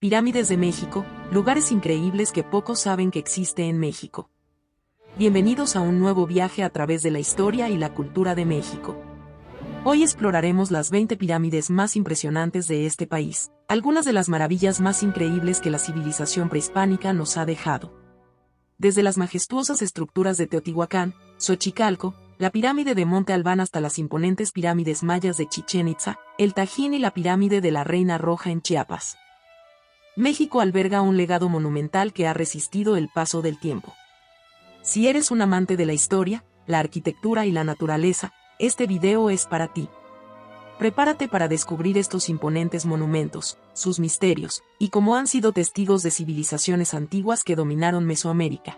Pirámides de México, lugares increíbles que pocos saben que existe en México. Bienvenidos a un nuevo viaje a través de la historia y la cultura de México. Hoy exploraremos las 20 pirámides más impresionantes de este país, algunas de las maravillas más increíbles que la civilización prehispánica nos ha dejado. Desde las majestuosas estructuras de Teotihuacán, Xochicalco, la pirámide de Monte Albán hasta las imponentes pirámides mayas de Chichén Itzá, el Tajín y la pirámide de la Reina Roja en Chiapas. México alberga un legado monumental que ha resistido el paso del tiempo. Si eres un amante de la historia, la arquitectura y la naturaleza, este video es para ti. Prepárate para descubrir estos imponentes monumentos, sus misterios, y cómo han sido testigos de civilizaciones antiguas que dominaron Mesoamérica.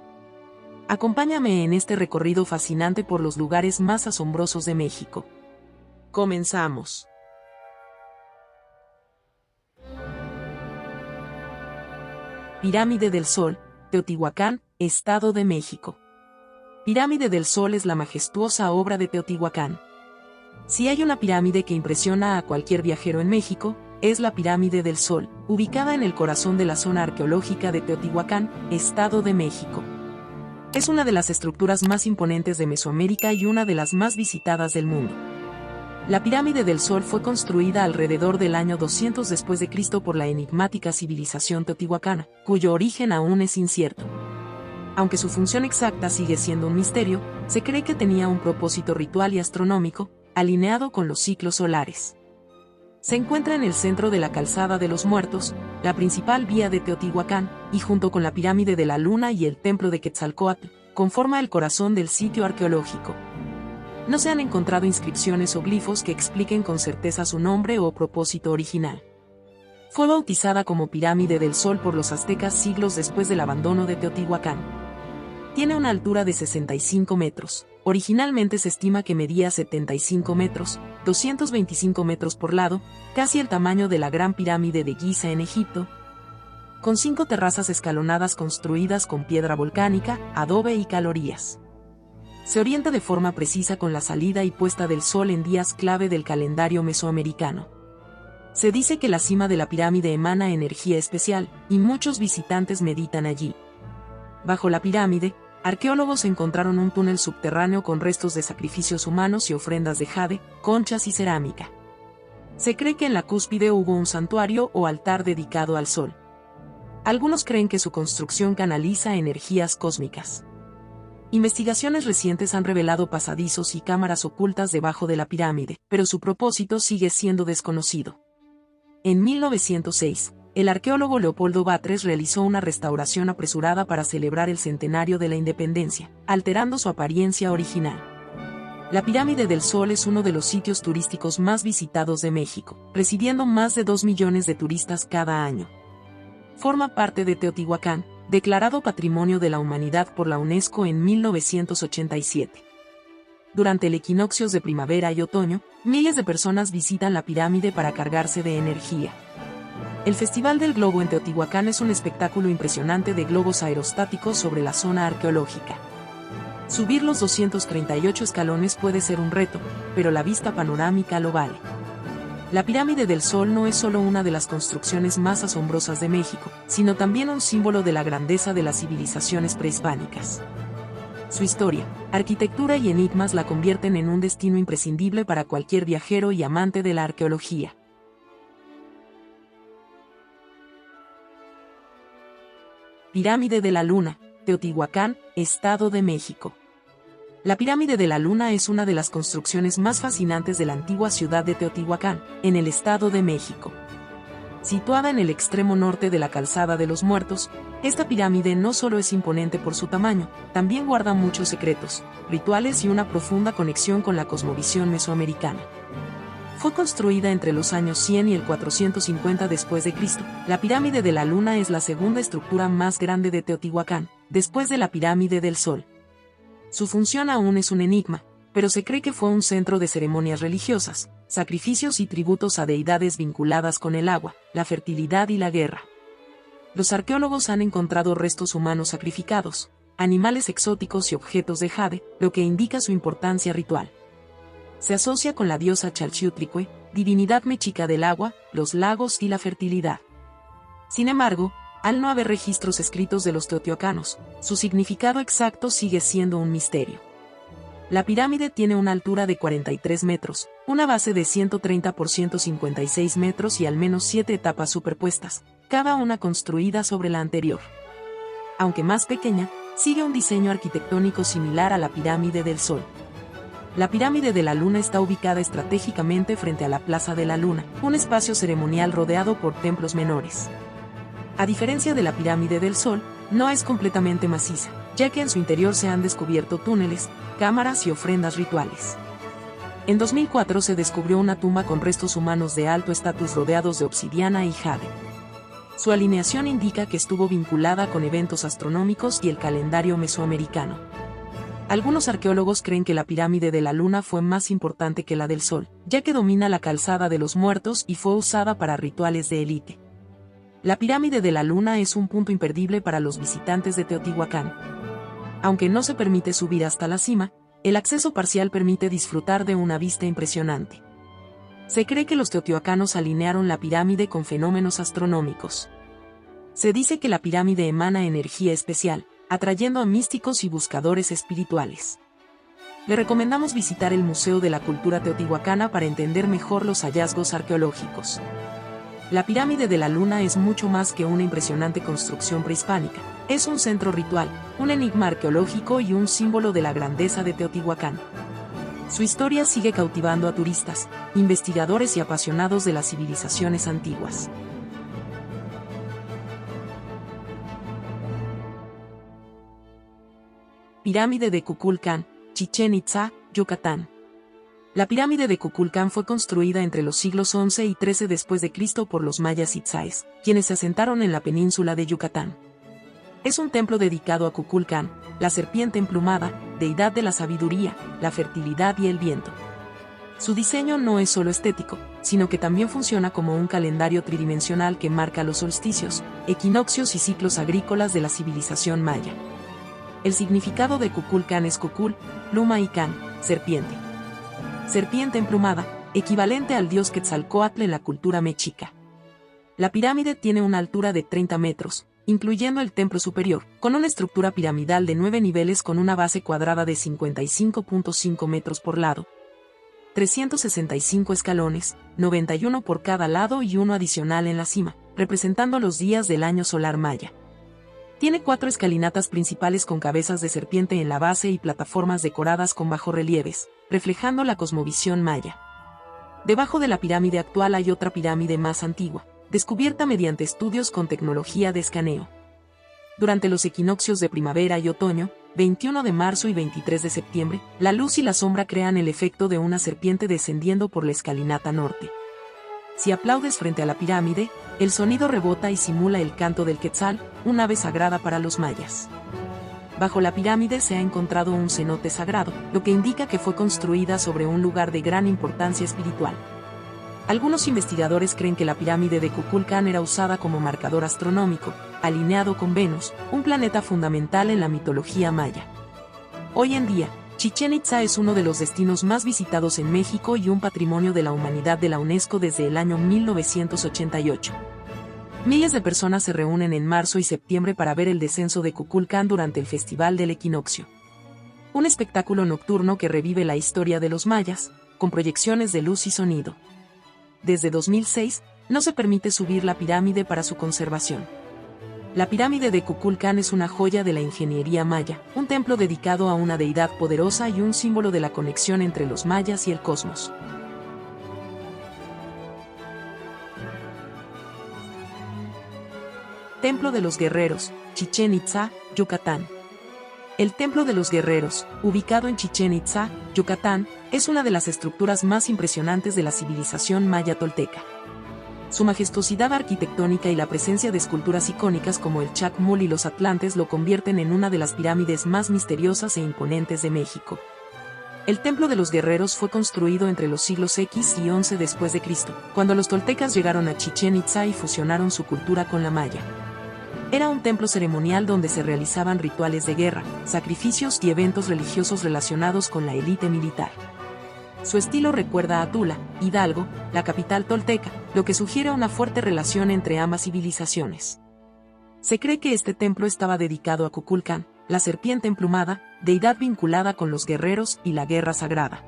Acompáñame en este recorrido fascinante por los lugares más asombrosos de México. Comenzamos. Pirámide del Sol, Teotihuacán, Estado de México. Pirámide del Sol es la majestuosa obra de Teotihuacán. Si hay una pirámide que impresiona a cualquier viajero en México, es la Pirámide del Sol, ubicada en el corazón de la zona arqueológica de Teotihuacán, Estado de México. Es una de las estructuras más imponentes de Mesoamérica y una de las más visitadas del mundo. La Pirámide del Sol fue construida alrededor del año 200 después de Cristo por la enigmática civilización teotihuacana, cuyo origen aún es incierto. Aunque su función exacta sigue siendo un misterio, se cree que tenía un propósito ritual y astronómico, alineado con los ciclos solares. Se encuentra en el centro de la Calzada de los Muertos, la principal vía de Teotihuacán, y junto con la Pirámide de la Luna y el Templo de Quetzalcóatl, conforma el corazón del sitio arqueológico. No se han encontrado inscripciones o glifos que expliquen con certeza su nombre o propósito original. Fue bautizada como Pirámide del Sol por los aztecas siglos después del abandono de Teotihuacán. Tiene una altura de 65 metros. Originalmente se estima que medía 75 metros, 225 metros por lado, casi el tamaño de la Gran Pirámide de Giza en Egipto, con 5 terrazas escalonadas construidas con piedra volcánica, adobe y calorías. Se orienta de forma precisa con la salida y puesta del sol en días clave del calendario mesoamericano. Se dice que la cima de la pirámide emana energía especial, y muchos visitantes meditan allí. Bajo la pirámide, arqueólogos encontraron un túnel subterráneo con restos de sacrificios humanos y ofrendas de jade, conchas y cerámica. Se cree que en la cúspide hubo un santuario o altar dedicado al sol. Algunos creen que su construcción canaliza energías cósmicas. Investigaciones recientes han revelado pasadizos y cámaras ocultas debajo de la pirámide, pero su propósito sigue siendo desconocido. En 1906, el arqueólogo Leopoldo Batres realizó una restauración apresurada para celebrar el centenario de la independencia, alterando su apariencia original. La Pirámide del Sol es uno de los sitios turísticos más visitados de México, recibiendo más de 2 millones de turistas cada año. Forma parte de Teotihuacán, declarado Patrimonio de la Humanidad por la UNESCO en 1987. Durante el equinoccios de primavera y otoño, miles de personas visitan la pirámide para cargarse de energía. El Festival del Globo en Teotihuacán es un espectáculo impresionante de globos aerostáticos sobre la zona arqueológica. Subir los 238 escalones puede ser un reto, pero la vista panorámica lo vale. La Pirámide del Sol no es solo una de las construcciones más asombrosas de México, sino también un símbolo de la grandeza de las civilizaciones prehispánicas. Su historia, arquitectura y enigmas la convierten en un destino imprescindible para cualquier viajero y amante de la arqueología. Pirámide de la Luna, Teotihuacán, Estado de México. La Pirámide de la Luna es una de las construcciones más fascinantes de la antigua ciudad de Teotihuacán, en el Estado de México. Situada en el extremo norte de la Calzada de los Muertos, esta pirámide no solo es imponente por su tamaño, también guarda muchos secretos, rituales y una profunda conexión con la cosmovisión mesoamericana. Fue construida entre los años 100 y el 450 después de Cristo. La Pirámide de la Luna es la segunda estructura más grande de Teotihuacán, después de la Pirámide del Sol. Su función aún es un enigma, pero se cree que fue un centro de ceremonias religiosas, sacrificios y tributos a deidades vinculadas con el agua, la fertilidad y la guerra. Los arqueólogos han encontrado restos humanos sacrificados, animales exóticos y objetos de jade, lo que indica su importancia ritual. Se asocia con la diosa Chalchiuhtlicue, divinidad mexica del agua, los lagos y la fertilidad. Sin embargo, al no haber registros escritos de los teotihuacanos, su significado exacto sigue siendo un misterio. La pirámide tiene una altura de 43 metros, una base de 130 por 156 metros y al menos 7 etapas superpuestas, cada una construida sobre la anterior. Aunque más pequeña, sigue un diseño arquitectónico similar a la pirámide del Sol. La pirámide de la Luna está ubicada estratégicamente frente a la Plaza de la Luna, un espacio ceremonial rodeado por templos menores. A diferencia de la pirámide del Sol, no es completamente maciza, ya que en su interior se han descubierto túneles, cámaras y ofrendas rituales. En 2004 se descubrió una tumba con restos humanos de alto estatus rodeados de obsidiana y jade. Su alineación indica que estuvo vinculada con eventos astronómicos y el calendario mesoamericano. Algunos arqueólogos creen que la pirámide de la Luna fue más importante que la del Sol, ya que domina la calzada de los muertos y fue usada para rituales de élite. La pirámide de la Luna es un punto imperdible para los visitantes de Teotihuacán. Aunque no se permite subir hasta la cima, el acceso parcial permite disfrutar de una vista impresionante. Se cree que los teotihuacanos alinearon la pirámide con fenómenos astronómicos. Se dice que la pirámide emana energía especial, atrayendo a místicos y buscadores espirituales. Le recomendamos visitar el Museo de la Cultura Teotihuacana para entender mejor los hallazgos arqueológicos. La pirámide de la Luna es mucho más que una impresionante construcción prehispánica. Es un centro ritual, un enigma arqueológico y un símbolo de la grandeza de Teotihuacán. Su historia sigue cautivando a turistas, investigadores y apasionados de las civilizaciones antiguas. Pirámide de Kukulcán, Chichén Itzá, Yucatán. La pirámide de Kukulcán fue construida entre los siglos XI y XIII después de Cristo por los mayas itzáes, quienes se asentaron en la península de Yucatán. Es un templo dedicado a Kukulcán, la serpiente emplumada, deidad de la sabiduría, la fertilidad y el viento. Su diseño no es solo estético, sino que también funciona como un calendario tridimensional que marca los solsticios, equinoccios y ciclos agrícolas de la civilización maya. El significado de Kukulcán es Kukul, pluma y Can, serpiente. Serpiente emplumada, equivalente al dios Quetzalcóatl en la cultura mexica. La pirámide tiene una altura de 30 metros, incluyendo el templo superior, con una estructura piramidal de 9 niveles con una base cuadrada de 55.5 metros por lado, 365 escalones, 91 por cada lado y uno adicional en la cima, representando los días del año solar maya. Tiene 4 escalinatas principales con cabezas de serpiente en la base y plataformas decoradas con bajorrelieves, reflejando la cosmovisión maya. Debajo de la pirámide actual hay otra pirámide más antigua, descubierta mediante estudios con tecnología de escaneo. Durante los equinoccios de primavera y otoño, 21 de marzo y 23 de septiembre, la luz y la sombra crean el efecto de una serpiente descendiendo por la escalinata norte. Si aplaudes frente a la pirámide, el sonido rebota y simula el canto del quetzal, un ave sagrada para los mayas. Bajo la pirámide se ha encontrado un cenote sagrado, lo que indica que fue construida sobre un lugar de gran importancia espiritual. Algunos investigadores creen que la pirámide de Kukulcán era usada como marcador astronómico, alineado con Venus, un planeta fundamental en la mitología maya. Hoy en día, Chichén Itzá es uno de los destinos más visitados en México y un patrimonio de la humanidad de la UNESCO desde el año 1988. Miles de personas se reúnen en marzo y septiembre para ver el descenso de Kukulcán durante el Festival del Equinoccio. Un espectáculo nocturno que revive la historia de los mayas, con proyecciones de luz y sonido. Desde 2006, no se permite subir la pirámide para su conservación. La pirámide de Kukulcán es una joya de la ingeniería maya, un templo dedicado a una deidad poderosa y un símbolo de la conexión entre los mayas y el cosmos. Templo de los Guerreros, Chichén Itzá, Yucatán. El Templo de los Guerreros, ubicado en Chichén Itzá, Yucatán, es una de las estructuras más impresionantes de la civilización maya tolteca. Su majestuosidad arquitectónica y la presencia de esculturas icónicas como el Chacmul y los Atlantes lo convierten en una de las pirámides más misteriosas e imponentes de México. El Templo de los Guerreros fue construido entre los siglos X y XI después de Cristo, cuando los toltecas llegaron a Chichén Itzá y fusionaron su cultura con la maya. Era un templo ceremonial donde se realizaban rituales de guerra, sacrificios y eventos religiosos relacionados con la élite militar. Su estilo recuerda a Tula, Hidalgo, la capital tolteca, lo que sugiere una fuerte relación entre ambas civilizaciones. Se cree que este templo estaba dedicado a Kukulcán, la serpiente emplumada, deidad vinculada con los guerreros y la guerra sagrada.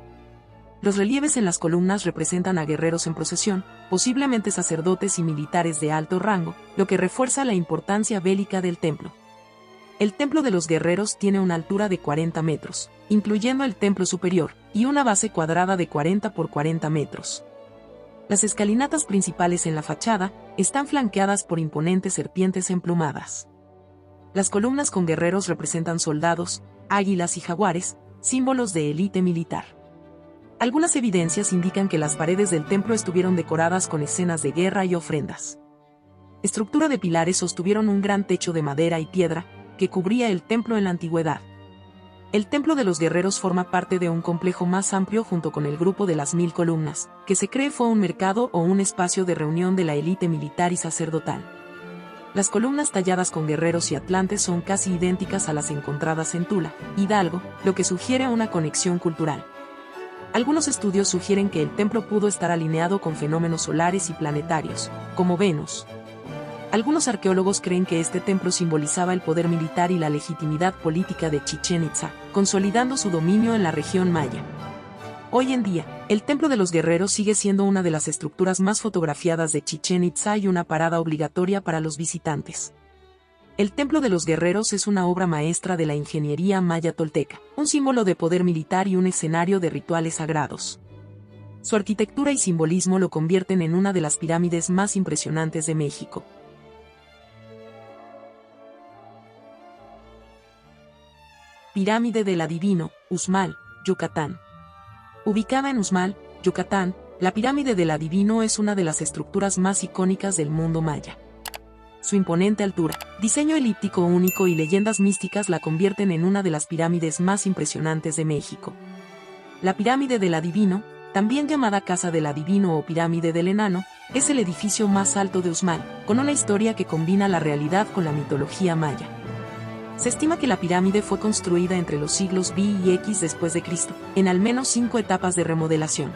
Los relieves en las columnas representan a guerreros en procesión, posiblemente sacerdotes y militares de alto rango, lo que refuerza la importancia bélica del templo. El templo de los guerreros tiene una altura de 40 metros, incluyendo el templo superior, y una base cuadrada de 40 por 40 metros. Las escalinatas principales en la fachada están flanqueadas por imponentes serpientes emplumadas. Las columnas con guerreros representan soldados, águilas y jaguares, símbolos de élite militar. Algunas evidencias indican que las paredes del templo estuvieron decoradas con escenas de guerra y ofrendas. Estructura de pilares sostuvieron un gran techo de madera y piedra, que cubría el templo en la antigüedad. El templo de los guerreros forma parte de un complejo más amplio junto con el grupo de las 1000 columnas, que se cree fue un mercado o un espacio de reunión de la élite militar y sacerdotal. Las columnas talladas con guerreros y atlantes son casi idénticas a las encontradas en Tula, Hidalgo, lo que sugiere una conexión cultural. Algunos estudios sugieren que el templo pudo estar alineado con fenómenos solares y planetarios, como Venus. Algunos arqueólogos creen que este templo simbolizaba el poder militar y la legitimidad política de Chichén Itzá, consolidando su dominio en la región maya. Hoy en día, el Templo de los Guerreros sigue siendo una de las estructuras más fotografiadas de Chichén Itzá y una parada obligatoria para los visitantes. El Templo de los Guerreros es una obra maestra de la ingeniería maya tolteca, un símbolo de poder militar y un escenario de rituales sagrados. Su arquitectura y simbolismo lo convierten en una de las pirámides más impresionantes de México. Pirámide del Adivino, Uxmal, Yucatán. Ubicada en Uxmal, Yucatán, la Pirámide del Adivino es una de las estructuras más icónicas del mundo maya. Su imponente altura, diseño elíptico único y leyendas místicas la convierten en una de las pirámides más impresionantes de México. La Pirámide del Adivino, también llamada Casa del Adivino o Pirámide del Enano, es el edificio más alto de Uxmal, con una historia que combina la realidad con la mitología maya. Se estima que la pirámide fue construida entre los siglos B y X después de Cristo, en al menos 5 etapas de remodelación.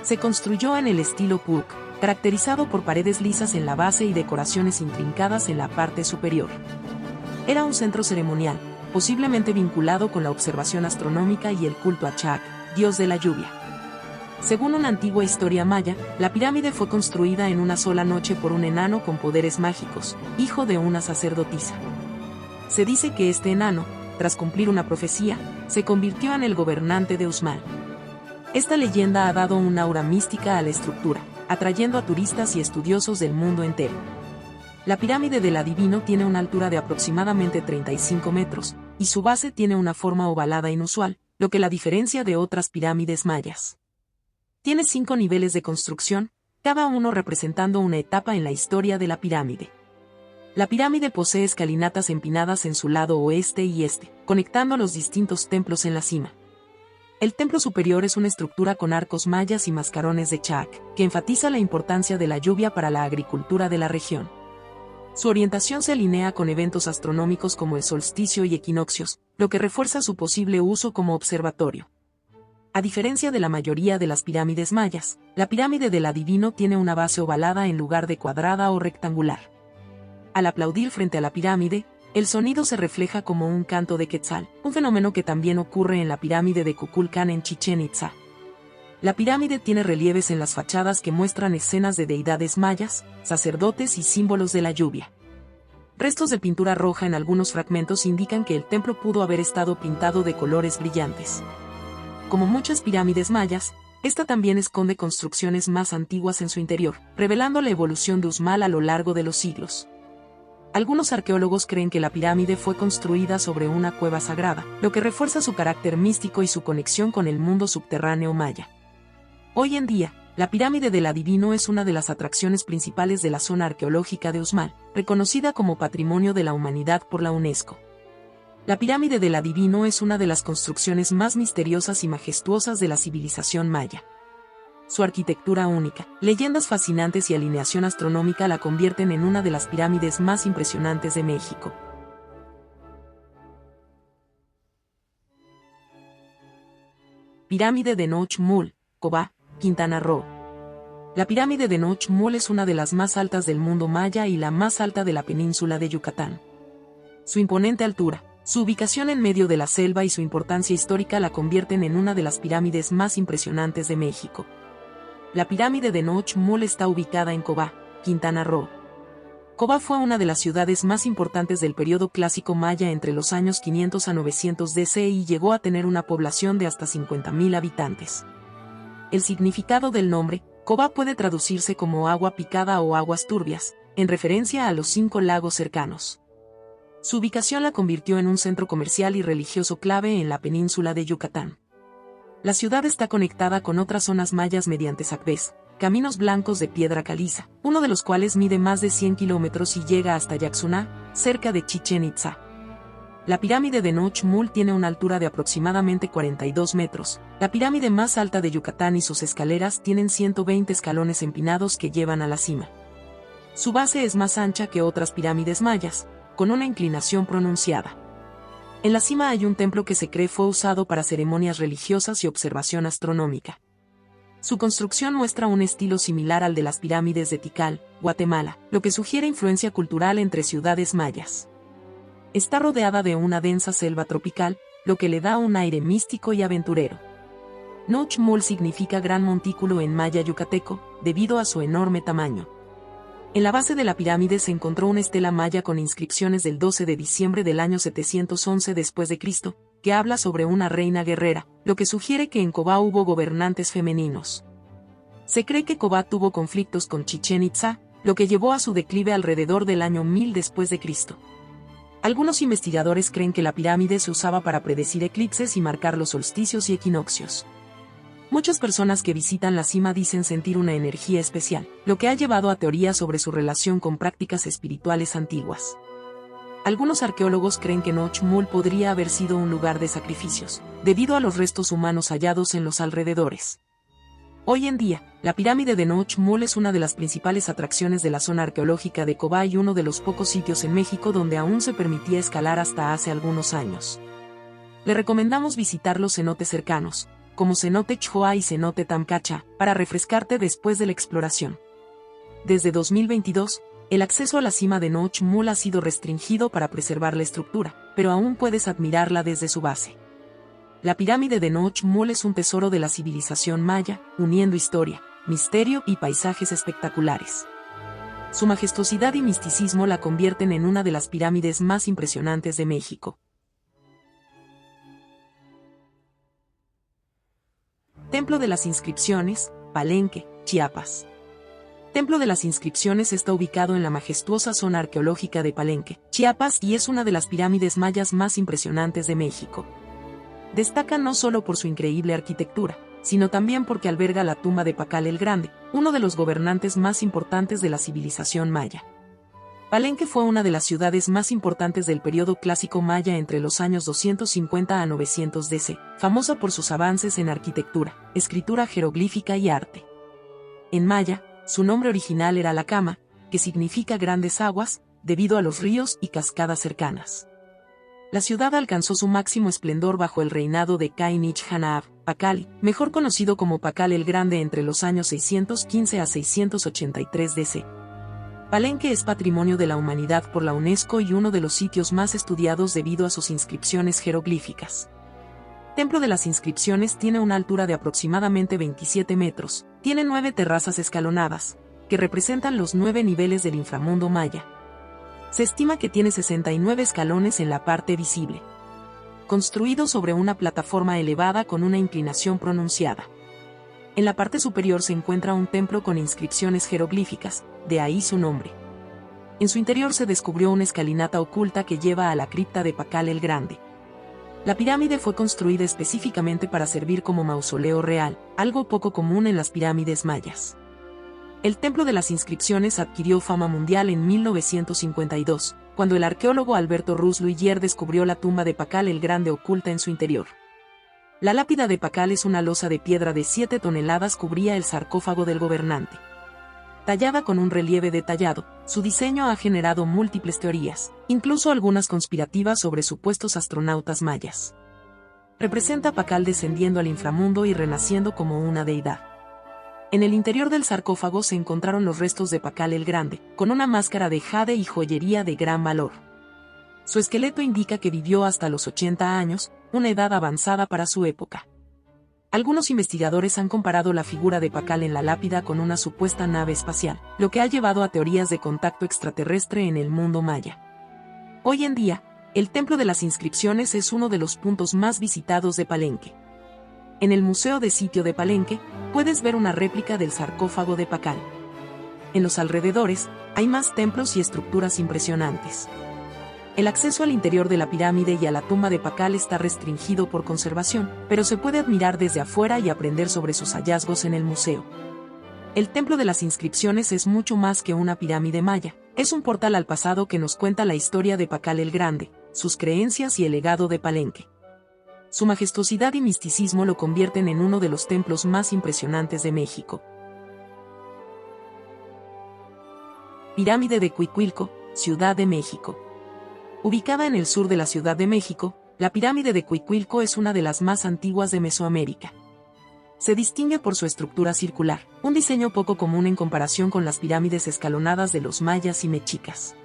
Se construyó en el estilo Puuc, caracterizado por paredes lisas en la base y decoraciones intrincadas en la parte superior. Era un centro ceremonial, posiblemente vinculado con la observación astronómica y el culto a Chac, dios de la lluvia. Según una antigua historia maya, la pirámide fue construida en una sola noche por un enano con poderes mágicos, hijo de una sacerdotisa. Se dice que este enano, tras cumplir una profecía, se convirtió en el gobernante de Uxmal. Esta leyenda ha dado un aura mística a la estructura, atrayendo a turistas y estudiosos del mundo entero. La Pirámide del Adivino tiene una altura de aproximadamente 35 metros, y su base tiene una forma ovalada inusual, lo que la diferencia de otras pirámides mayas. Tiene 5 niveles de construcción, cada uno representando una etapa en la historia de la pirámide. La pirámide posee escalinatas empinadas en su lado oeste y este, conectando los distintos templos en la cima. El templo superior es una estructura con arcos mayas y mascarones de Chac, que enfatiza la importancia de la lluvia para la agricultura de la región. Su orientación se alinea con eventos astronómicos como el solsticio y equinoccios, lo que refuerza su posible uso como observatorio. A diferencia de la mayoría de las pirámides mayas, la pirámide del Adivino tiene una base ovalada en lugar de cuadrada o rectangular. Al aplaudir frente a la pirámide, el sonido se refleja como un canto de Quetzal, un fenómeno que también ocurre en la pirámide de Kukulcán en Chichén Itzá. La pirámide tiene relieves en las fachadas que muestran escenas de deidades mayas, sacerdotes y símbolos de la lluvia. Restos de pintura roja en algunos fragmentos indican que el templo pudo haber estado pintado de colores brillantes. Como muchas pirámides mayas, esta también esconde construcciones más antiguas en su interior, revelando la evolución de Uxmal a lo largo de los siglos. Algunos arqueólogos creen que la pirámide fue construida sobre una cueva sagrada, lo que refuerza su carácter místico y su conexión con el mundo subterráneo maya. Hoy en día, la Pirámide del Adivino es una de las atracciones principales de la zona arqueológica de Uxmal, reconocida como Patrimonio de la Humanidad por la UNESCO. La Pirámide del Adivino es una de las construcciones más misteriosas y majestuosas de la civilización maya. Su arquitectura única, leyendas fascinantes y alineación astronómica la convierten en una de las pirámides más impresionantes de México. Pirámide de Noch-Mul, Cobá, Quintana Roo. La pirámide de Noch-Mul es una de las más altas del mundo maya y la más alta de la península de Yucatán. Su imponente altura, su ubicación en medio de la selva y su importancia histórica la convierten en una de las pirámides más impresionantes de México. La pirámide de Noch-Mul está ubicada en Cobá, Quintana Roo. Cobá fue una de las ciudades más importantes del período clásico maya entre los años 500 a 900 DC y llegó a tener una población de hasta 50.000 habitantes. El significado del nombre, Cobá, puede traducirse como agua picada o aguas turbias, en referencia a los 5 lagos cercanos. Su ubicación la convirtió en un centro comercial y religioso clave en la península de Yucatán. La ciudad está conectada con otras zonas mayas mediante zacbés, caminos blancos de piedra caliza, uno de los cuales mide más de 100 kilómetros y llega hasta Yaxuná, cerca de Chichén Itzá. La pirámide de Noch-Mul tiene una altura de aproximadamente 42 metros. La pirámide más alta de Yucatán y sus escaleras tienen 120 escalones empinados que llevan a la cima. Su base es más ancha que otras pirámides mayas, con una inclinación pronunciada. En la cima hay un templo que se cree fue usado para ceremonias religiosas y observación astronómica. Su construcción muestra un estilo similar al de las pirámides de Tikal, Guatemala, lo que sugiere influencia cultural entre ciudades mayas. Está rodeada de una densa selva tropical, lo que le da un aire místico y aventurero. Noch-Mul significa gran montículo en maya yucateco, debido a su enorme tamaño. En la base de la pirámide se encontró una estela maya con inscripciones del 12 de diciembre del año 711 después de Cristo, que habla sobre una reina guerrera, lo que sugiere que en Cobá hubo gobernantes femeninos. Se cree que Cobá tuvo conflictos con Chichén Itzá, lo que llevó a su declive alrededor del año 1000 después de Cristo. Algunos investigadores creen que la pirámide se usaba para predecir eclipses y marcar los solsticios y equinoccios. Muchas personas que visitan la cima dicen sentir una energía especial, lo que ha llevado a teorías sobre su relación con prácticas espirituales antiguas. Algunos arqueólogos creen que Noch-Mul podría haber sido un lugar de sacrificios, debido a los restos humanos hallados en los alrededores. Hoy en día, la pirámide de Noch-Mul es una de las principales atracciones de la zona arqueológica de Cobá y uno de los pocos sitios en México donde aún se permitía escalar hasta hace algunos años. Le recomendamos visitar los cenotes cercanos, como cenote Chhoa y cenote Tamcacha, para refrescarte después de la exploración. Desde 2022, el acceso a la cima de Noch-Mul ha sido restringido para preservar la estructura, pero aún puedes admirarla desde su base. La pirámide de Noch-Mul es un tesoro de la civilización maya, uniendo historia, misterio y paisajes espectaculares. Su majestuosidad y misticismo la convierten en una de las pirámides más impresionantes de México. Templo de las Inscripciones, Palenque, Chiapas. Templo de las Inscripciones está ubicado en la majestuosa zona arqueológica de Palenque, Chiapas, y es una de las pirámides mayas más impresionantes de México. Destaca no solo por su increíble arquitectura, sino también porque alberga la tumba de Pacal el Grande, uno de los gobernantes más importantes de la civilización maya. Palenque fue una de las ciudades más importantes del período clásico maya entre los años 250 a 900 DC, famosa por sus avances en arquitectura, escritura jeroglífica y arte. En maya, su nombre original era Lacama, que significa grandes aguas, debido a los ríos y cascadas cercanas. La ciudad alcanzó su máximo esplendor bajo el reinado de Cainich-Hanaab, Pakal, mejor conocido como Pakal el Grande, entre los años 615 a 683 DC. Palenque es Patrimonio de la Humanidad por la UNESCO y uno de los sitios más estudiados debido a sus inscripciones jeroglíficas. Templo de las Inscripciones tiene una altura de aproximadamente 27 metros, tiene 9 terrazas escalonadas, que representan los 9 niveles del inframundo maya. Se estima que tiene 69 escalones en la parte visible. Construido sobre una plataforma elevada con una inclinación pronunciada. En la parte superior se encuentra un templo con inscripciones jeroglíficas, de ahí su nombre. En su interior se descubrió una escalinata oculta que lleva a la cripta de Pakal el Grande. La pirámide fue construida específicamente para servir como mausoleo real, algo poco común en las pirámides mayas. El Templo de las Inscripciones adquirió fama mundial en 1952, cuando el arqueólogo Alberto Ruz Luyer descubrió la tumba de Pakal el Grande oculta en su interior. La lápida de Pakal es una losa de piedra de 7 toneladas, cubría el sarcófago del gobernante. Tallada con un relieve detallado, su diseño ha generado múltiples teorías, incluso algunas conspirativas sobre supuestos astronautas mayas. Representa a Pacal descendiendo al inframundo y renaciendo como una deidad. En el interior del sarcófago se encontraron los restos de Pacal el Grande, con una máscara de jade y joyería de gran valor. Su esqueleto indica que vivió hasta los 80 años, una edad avanzada para su época. Algunos investigadores han comparado la figura de Pacal en la lápida con una supuesta nave espacial, lo que ha llevado a teorías de contacto extraterrestre en el mundo maya. Hoy en día, el Templo de las Inscripciones es uno de los puntos más visitados de Palenque. En el Museo de Sitio de Palenque, puedes ver una réplica del sarcófago de Pacal. En los alrededores, hay más templos y estructuras impresionantes. El acceso al interior de la pirámide y a la tumba de Pacal está restringido por conservación, pero se puede admirar desde afuera y aprender sobre sus hallazgos en el museo. El Templo de las Inscripciones es mucho más que una pirámide maya, es un portal al pasado que nos cuenta la historia de Pacal el Grande, sus creencias y el legado de Palenque. Su majestuosidad y misticismo lo convierten en uno de los templos más impresionantes de México. Pirámide de Cuicuilco, Ciudad de México. Ubicada en el sur de la Ciudad de México, la pirámide de Cuicuilco es una de las más antiguas de Mesoamérica. Se distingue por su estructura circular, un diseño poco común en comparación con las pirámides escalonadas de los mayas y mexicas.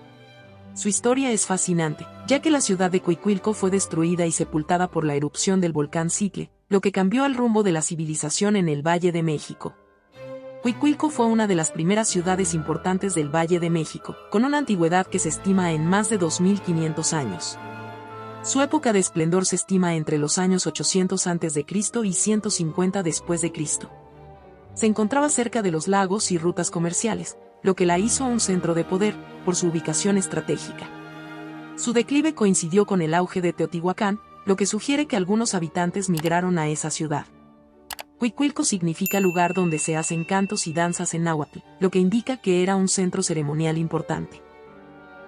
Su historia es fascinante, ya que la ciudad de Cuicuilco fue destruida y sepultada por la erupción del volcán Xitle, lo que cambió el rumbo de la civilización en el Valle de México. Cuicuilco fue una de las primeras ciudades importantes del Valle de México, con una antigüedad que se estima en más de 2500 años. Su época de esplendor se estima entre los años 800 a.C. y 150 después de Cristo. Se encontraba cerca de los lagos y rutas comerciales, lo que la hizo un centro de poder, por su ubicación estratégica. Su declive coincidió con el auge de Teotihuacán, lo que sugiere que algunos habitantes migraron a esa ciudad. Cuicuilco significa lugar donde se hacen cantos y danzas en náhuatl, lo que indica que era un centro ceremonial importante.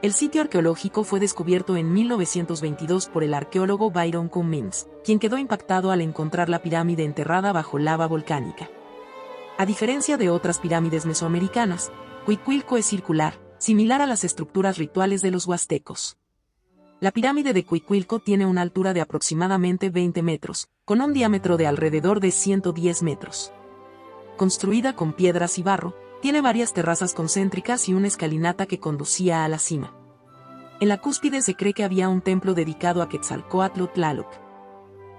El sitio arqueológico fue descubierto en 1922 por el arqueólogo Byron Cummings, quien quedó impactado al encontrar la pirámide enterrada bajo lava volcánica. A diferencia de otras pirámides mesoamericanas, Cuicuilco es circular, similar a las estructuras rituales de los huastecos. La pirámide de Cuicuilco tiene una altura de aproximadamente 20 metros, con un diámetro de alrededor de 110 metros. Construida con piedras y barro, tiene varias terrazas concéntricas y una escalinata que conducía a la cima. En la cúspide se cree que había un templo dedicado a Quetzalcóatl Tlaloc.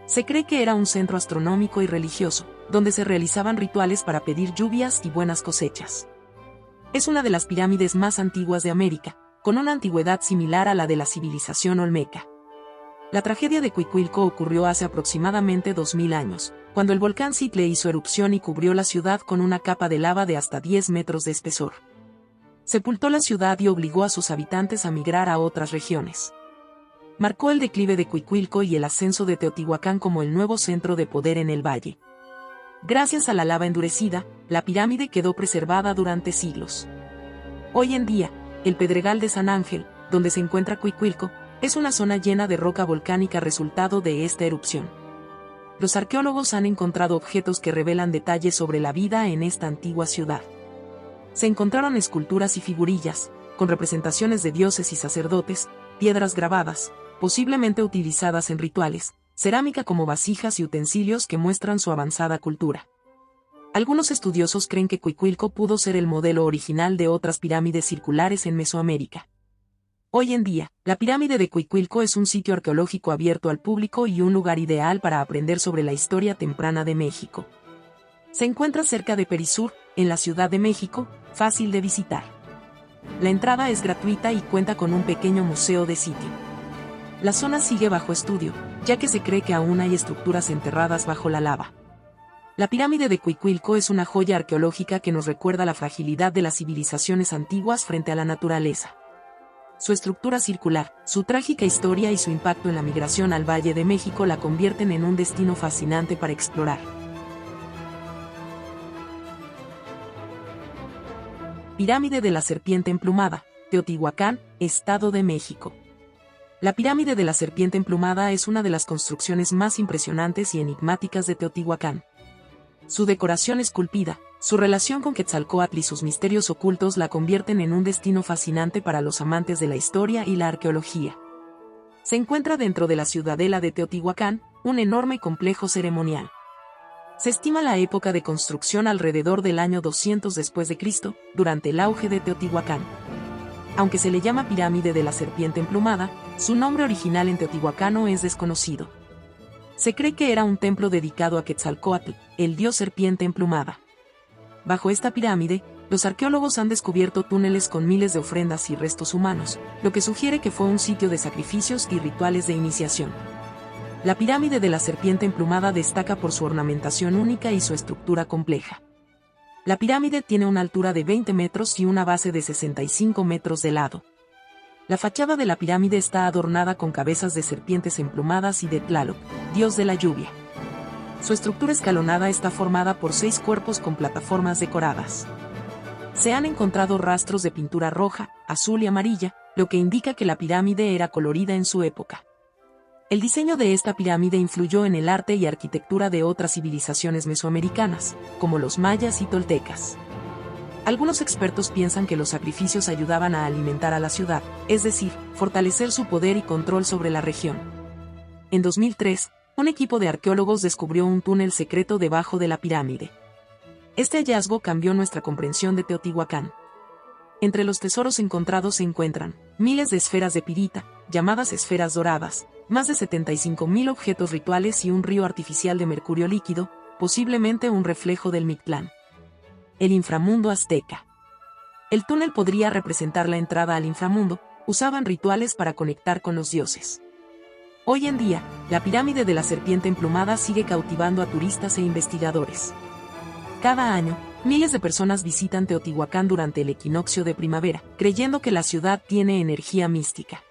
Se cree que era un centro astronómico y religioso, donde se realizaban rituales para pedir lluvias y buenas cosechas. Es una de las pirámides más antiguas de América, con una antigüedad similar a la de la civilización olmeca. La tragedia de Cuicuilco ocurrió hace aproximadamente 2000 años, cuando el volcán Xitle hizo erupción y cubrió la ciudad con una capa de lava de hasta 10 metros de espesor. Sepultó la ciudad y obligó a sus habitantes a migrar a otras regiones. Marcó el declive de Cuicuilco y el ascenso de Teotihuacán como el nuevo centro de poder en el valle. Gracias a la lava endurecida, la pirámide quedó preservada durante siglos. Hoy en día, el Pedregal de San Ángel, donde se encuentra Cuicuilco, es una zona llena de roca volcánica resultado de esta erupción. Los arqueólogos han encontrado objetos que revelan detalles sobre la vida en esta antigua ciudad. Se encontraron esculturas y figurillas, con representaciones de dioses y sacerdotes, piedras grabadas, posiblemente utilizadas en rituales, cerámica como vasijas y utensilios que muestran su avanzada cultura. Algunos estudiosos creen que Cuicuilco pudo ser el modelo original de otras pirámides circulares en Mesoamérica. Hoy en día, la pirámide de Cuicuilco es un sitio arqueológico abierto al público y un lugar ideal para aprender sobre la historia temprana de México. Se encuentra cerca de Perisur, en la Ciudad de México, fácil de visitar. La entrada es gratuita y cuenta con un pequeño museo de sitio. La zona sigue bajo estudio, ya que se cree que aún hay estructuras enterradas bajo la lava. La pirámide de Cuicuilco es una joya arqueológica que nos recuerda la fragilidad de las civilizaciones antiguas frente a la naturaleza. Su estructura circular, su trágica historia y su impacto en la migración al Valle de México la convierten en un destino fascinante para explorar. Pirámide de la Serpiente Emplumada, Teotihuacán, Estado de México. La pirámide de la Serpiente Emplumada es una de las construcciones más impresionantes y enigmáticas de Teotihuacán. Su decoración esculpida, su relación con Quetzalcóatl y sus misterios ocultos la convierten en un destino fascinante para los amantes de la historia y la arqueología. Se encuentra dentro de la ciudadela de Teotihuacán, un enorme complejo ceremonial. Se estima la época de construcción alrededor del año 200 después de Cristo, durante el auge de Teotihuacán. Aunque se le llama pirámide de la serpiente emplumada, su nombre original en teotihuacano es desconocido. Se cree que era un templo dedicado a Quetzalcóatl, el dios serpiente emplumada. Bajo esta pirámide, los arqueólogos han descubierto túneles con miles de ofrendas y restos humanos, lo que sugiere que fue un sitio de sacrificios y rituales de iniciación. La pirámide de la serpiente emplumada destaca por su ornamentación única y su estructura compleja. La pirámide tiene una altura de 20 metros y una base de 65 metros de lado. La fachada de la pirámide está adornada con cabezas de serpientes emplumadas y de Tlaloc, dios de la lluvia. Su estructura escalonada está formada por 6 cuerpos con plataformas decoradas. Se han encontrado rastros de pintura roja, azul y amarilla, lo que indica que la pirámide era colorida en su época. El diseño de esta pirámide influyó en el arte y arquitectura de otras civilizaciones mesoamericanas, como los mayas y toltecas. Algunos expertos piensan que los sacrificios ayudaban a alimentar a la ciudad, es decir, fortalecer su poder y control sobre la región. En 2003, un equipo de arqueólogos descubrió un túnel secreto debajo de la pirámide. Este hallazgo cambió nuestra comprensión de Teotihuacán. Entre los tesoros encontrados se encuentran miles de esferas de pirita, llamadas esferas doradas, más de 75.000 objetos rituales y un río artificial de mercurio líquido, posiblemente un reflejo del Mictlán. El inframundo azteca. El túnel podría representar la entrada al inframundo, usaban rituales para conectar con los dioses. Hoy en día, la pirámide de la serpiente emplumada sigue cautivando a turistas e investigadores. Cada año, miles de personas visitan Teotihuacán durante el equinoccio de primavera, creyendo que la ciudad tiene energía mística.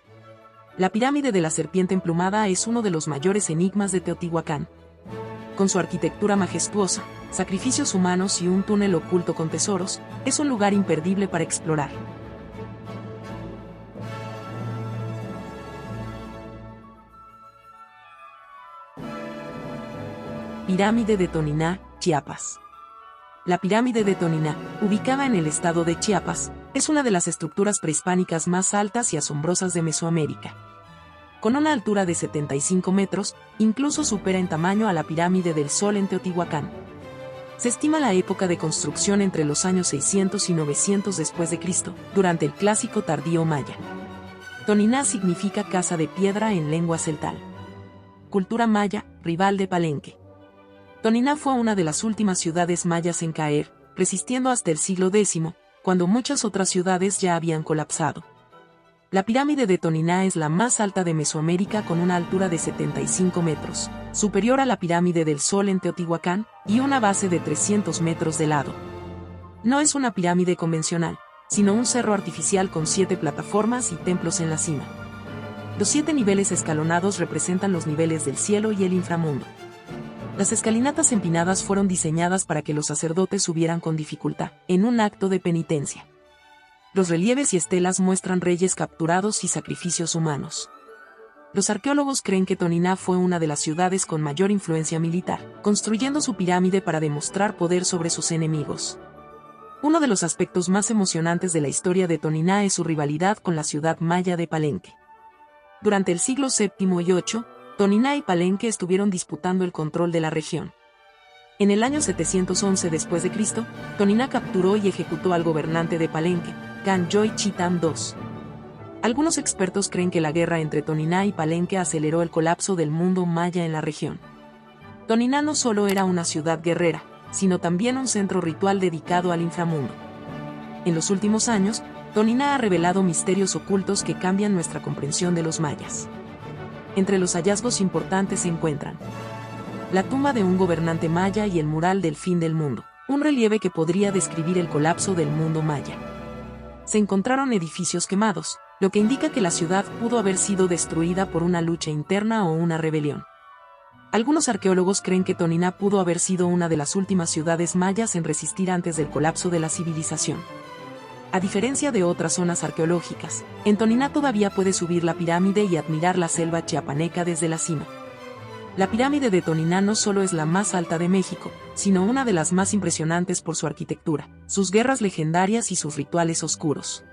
La pirámide de la serpiente emplumada es uno de los mayores enigmas de Teotihuacán. Con su arquitectura majestuosa, sacrificios humanos y un túnel oculto con tesoros, es un lugar imperdible para explorar. Pirámide de Toniná, Chiapas. La pirámide de Toniná, ubicada en el estado de Chiapas, es una de las estructuras prehispánicas más altas y asombrosas de Mesoamérica. Con una altura de 75 metros, incluso supera en tamaño a la pirámide del Sol en Teotihuacán. Se estima la época de construcción entre los años 600 y 900 después de Cristo, durante el Clásico tardío maya. Toniná significa casa de piedra en lengua celtal. Cultura maya, rival de Palenque. Toniná fue una de las últimas ciudades mayas en caer, resistiendo hasta el siglo X, cuando muchas otras ciudades ya habían colapsado. La pirámide de Toniná es la más alta de Mesoamérica con una altura de 75 metros, superior a la pirámide del Sol en Teotihuacán, y una base de 300 metros de lado. No es una pirámide convencional, sino un cerro artificial con 7 plataformas y templos en la cima. Los 7 niveles escalonados representan los niveles del cielo y el inframundo. Las escalinatas empinadas fueron diseñadas para que los sacerdotes subieran con dificultad, en un acto de penitencia. Los relieves y estelas muestran reyes capturados y sacrificios humanos. Los arqueólogos creen que Toniná fue una de las ciudades con mayor influencia militar, construyendo su pirámide para demostrar poder sobre sus enemigos. Uno de los aspectos más emocionantes de la historia de Toniná es su rivalidad con la ciudad maya de Palenque. Durante el siglo VII y VIII, Toniná y Palenque estuvieron disputando el control de la región. En el año 711 después de Cristo, Toniná capturó y ejecutó al gobernante de Palenque, Canyoy Chitam II. Algunos expertos creen que la guerra entre Toniná y Palenque aceleró el colapso del mundo maya en la región. Toniná no solo era una ciudad guerrera, sino también un centro ritual dedicado al inframundo. En los últimos años, Toniná ha revelado misterios ocultos que cambian nuestra comprensión de los mayas. Entre los hallazgos importantes se encuentran la tumba de un gobernante maya y el mural del fin del mundo, un relieve que podría describir el colapso del mundo maya. Se encontraron edificios quemados, lo que indica que la ciudad pudo haber sido destruida por una lucha interna o una rebelión. Algunos arqueólogos creen que Toniná pudo haber sido una de las últimas ciudades mayas en resistir antes del colapso de la civilización. A diferencia de otras zonas arqueológicas, en Toniná todavía puedes subir la pirámide y admirar la selva chiapaneca desde la cima. La pirámide de Toniná no solo es la más alta de México, sino una de las más impresionantes por su arquitectura, sus guerras legendarias y sus rituales oscuros.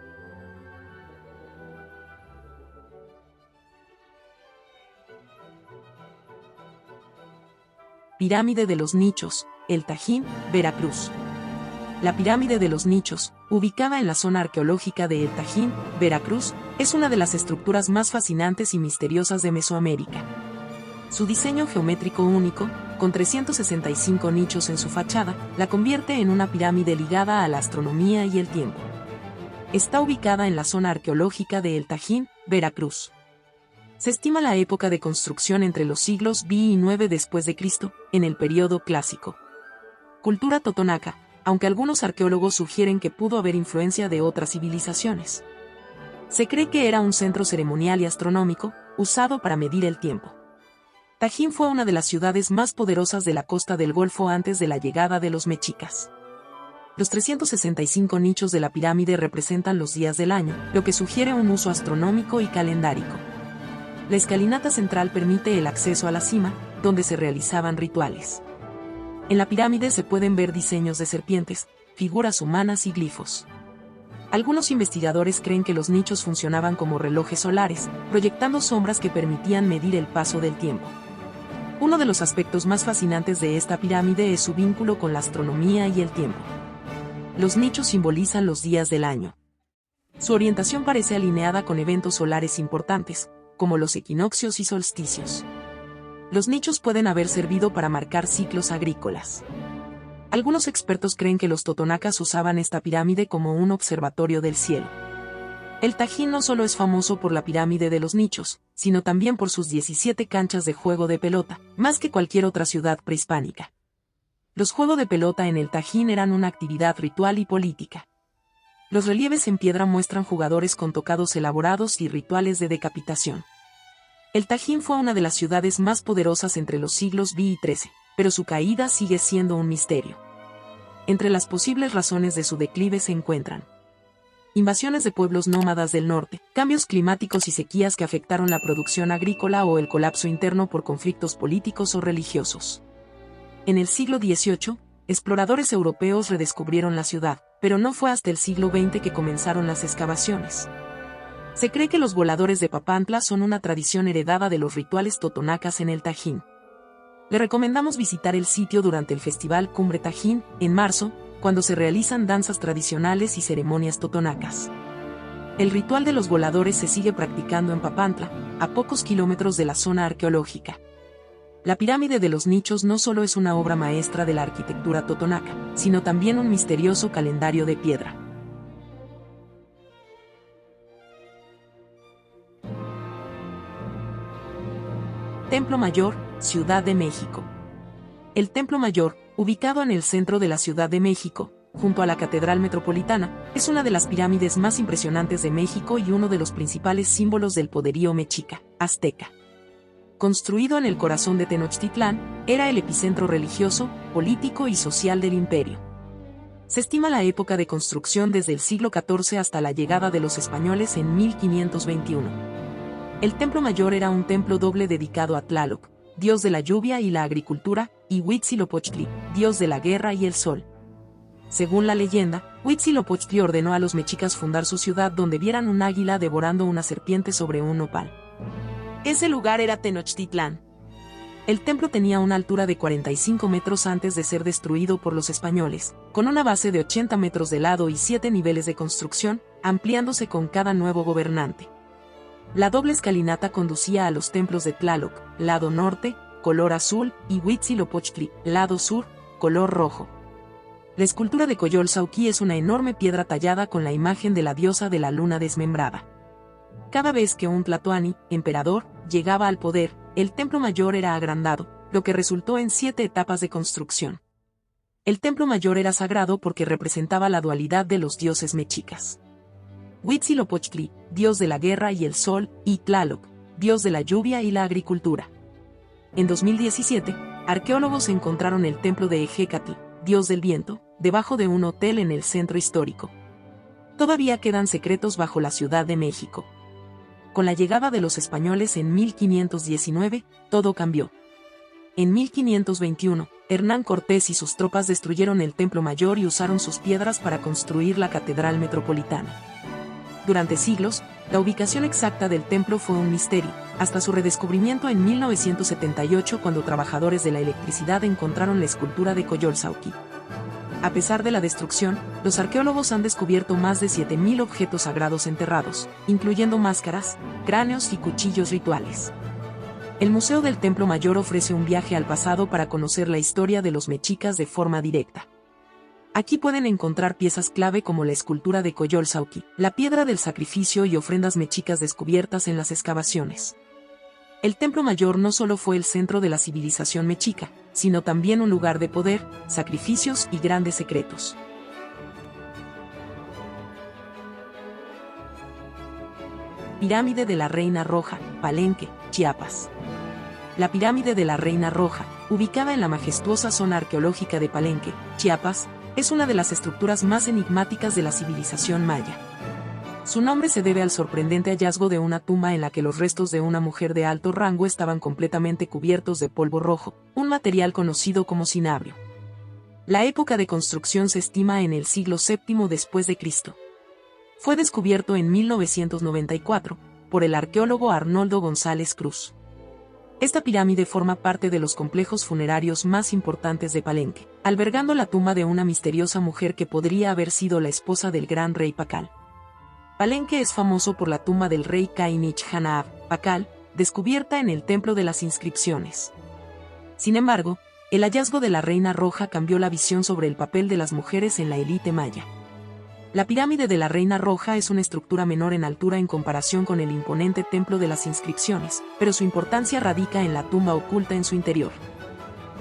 Pirámide de los Nichos, El Tajín, Veracruz. La Pirámide de los Nichos, ubicada en la zona arqueológica de El Tajín, Veracruz, es una de las estructuras más fascinantes y misteriosas de Mesoamérica. Su diseño geométrico único, con 365 nichos en su fachada, la convierte en una pirámide ligada a la astronomía y el tiempo. Está ubicada en la zona arqueológica de El Tajín, Veracruz. Se estima la época de construcción entre los siglos V y IX después de Cristo, en el período clásico. Cultura totonaca, aunque algunos arqueólogos sugieren que pudo haber influencia de otras civilizaciones. Se cree que era un centro ceremonial y astronómico, usado para medir el tiempo. Tajín fue una de las ciudades más poderosas de la costa del Golfo antes de la llegada de los mexicas. Los 365 nichos de la pirámide representan los días del año, lo que sugiere un uso astronómico y calendárico. La escalinata central permite el acceso a la cima, donde se realizaban rituales. En la pirámide se pueden ver diseños de serpientes, figuras humanas y glifos. Algunos investigadores creen que los nichos funcionaban como relojes solares, proyectando sombras que permitían medir el paso del tiempo. Uno de los aspectos más fascinantes de esta pirámide es su vínculo con la astronomía y el tiempo. Los nichos simbolizan los días del año. Su orientación parece alineada con eventos solares importantes, como los equinoccios y solsticios. Los nichos pueden haber servido para marcar ciclos agrícolas. Algunos expertos creen que los totonacas usaban esta pirámide como un observatorio del cielo. El Tajín no solo es famoso por la pirámide de los nichos, sino también por sus 17 canchas de juego de pelota, más que cualquier otra ciudad prehispánica. Los juegos de pelota en el Tajín eran una actividad ritual y política. Los relieves en piedra muestran jugadores con tocados elaborados y rituales de decapitación. El Tajín fue una de las ciudades más poderosas entre los siglos V y XIII, pero su caída sigue siendo un misterio. Entre las posibles razones de su declive se encuentran invasiones de pueblos nómadas del norte, cambios climáticos y sequías que afectaron la producción agrícola o el colapso interno por conflictos políticos o religiosos. En el siglo XVIII, exploradores europeos redescubrieron la ciudad, pero no fue hasta el siglo XX que comenzaron las excavaciones. Se cree que los voladores de Papantla son una tradición heredada de los rituales totonacas en el Tajín. Le recomendamos visitar el sitio durante el Festival Cumbre Tajín, en marzo, cuando se realizan danzas tradicionales y ceremonias totonacas. El ritual de los voladores se sigue practicando en Papantla, a pocos kilómetros de la zona arqueológica. La pirámide de los nichos no solo es una obra maestra de la arquitectura totonaca, sino también un misterioso calendario de piedra. Templo Mayor, Ciudad de México. El Templo Mayor, ubicado en el centro de la Ciudad de México, junto a la Catedral Metropolitana, es una de las pirámides más impresionantes de México y uno de los principales símbolos del poderío mexica, azteca. Construido en el corazón de Tenochtitlán, era el epicentro religioso, político y social del imperio. Se estima la época de construcción desde el siglo XIV hasta la llegada de los españoles en 1521. El Templo Mayor era un templo doble dedicado a Tlaloc, dios de la lluvia y la agricultura, y Huitzilopochtli, dios de la guerra y el sol. Según la leyenda, Huitzilopochtli ordenó a los mexicas fundar su ciudad donde vieran un águila devorando una serpiente sobre un nopal. Ese lugar era Tenochtitlán. El templo tenía una altura de 45 metros antes de ser destruido por los españoles, con una base de 80 metros de lado y 7 niveles de construcción, ampliándose con cada nuevo gobernante. La doble escalinata conducía a los templos de Tlaloc, lado norte, color azul, y Huitzilopochtli, lado sur, color rojo. La escultura de Coyolxauhqui es una enorme piedra tallada con la imagen de la diosa de la luna desmembrada. Cada vez que un tlatoani, emperador, llegaba al poder, el templo mayor era agrandado, lo que resultó en 7 etapas de construcción. El templo mayor era sagrado porque representaba la dualidad de los dioses mexicas. Huitzilopochtli, dios de la guerra y el sol, y Tlaloc, dios de la lluvia y la agricultura. En 2017, arqueólogos encontraron el templo de Ejecatl, dios del viento, debajo de un hotel en el centro histórico. Todavía quedan secretos bajo la Ciudad de México. Con la llegada de los españoles en 1519, todo cambió. En 1521, Hernán Cortés y sus tropas destruyeron el Templo Mayor y usaron sus piedras para construir la Catedral Metropolitana. Durante siglos, La ubicación exacta del templo fue un misterio, hasta su redescubrimiento en 1978 cuando trabajadores de la electricidad encontraron la escultura de Coyolxauhqui. A pesar de la destrucción, los arqueólogos han descubierto más de 7.000 objetos sagrados enterrados, incluyendo máscaras, cráneos y cuchillos rituales. El Museo del Templo Mayor ofrece un viaje al pasado para conocer la historia de los mexicas de forma directa. Aquí pueden encontrar piezas clave como la escultura de Coyolxauhqui, la piedra del sacrificio y ofrendas mexicas descubiertas en las excavaciones. El Templo Mayor no solo fue el centro de la civilización mexica, sino también un lugar de poder, sacrificios y grandes secretos. Pirámide de la Reina Roja, Palenque, Chiapas. La Pirámide de la Reina Roja, ubicada en la majestuosa zona arqueológica de Palenque, Chiapas, es una de las estructuras más enigmáticas de la civilización maya. Su nombre se debe al sorprendente hallazgo de una tumba en la que los restos de una mujer de alto rango estaban completamente cubiertos de polvo rojo, un material conocido como cinabrio. La época de construcción se estima en el siglo VII después de Cristo. Fue descubierto en 1994 por el arqueólogo Arnoldo González Cruz. Esta pirámide forma parte de los complejos funerarios más importantes de Palenque, albergando la tumba de una misteriosa mujer que podría haber sido la esposa del gran rey Pacal. Palenque es famoso por la tumba del rey Cainich Hanab, Pacal, descubierta en el Templo de las Inscripciones. Sin embargo, el hallazgo de la Reina Roja cambió la visión sobre el papel de las mujeres en la élite maya. La pirámide de la Reina Roja es una estructura menor en altura en comparación con el imponente Templo de las Inscripciones, pero su importancia radica en la tumba oculta en su interior.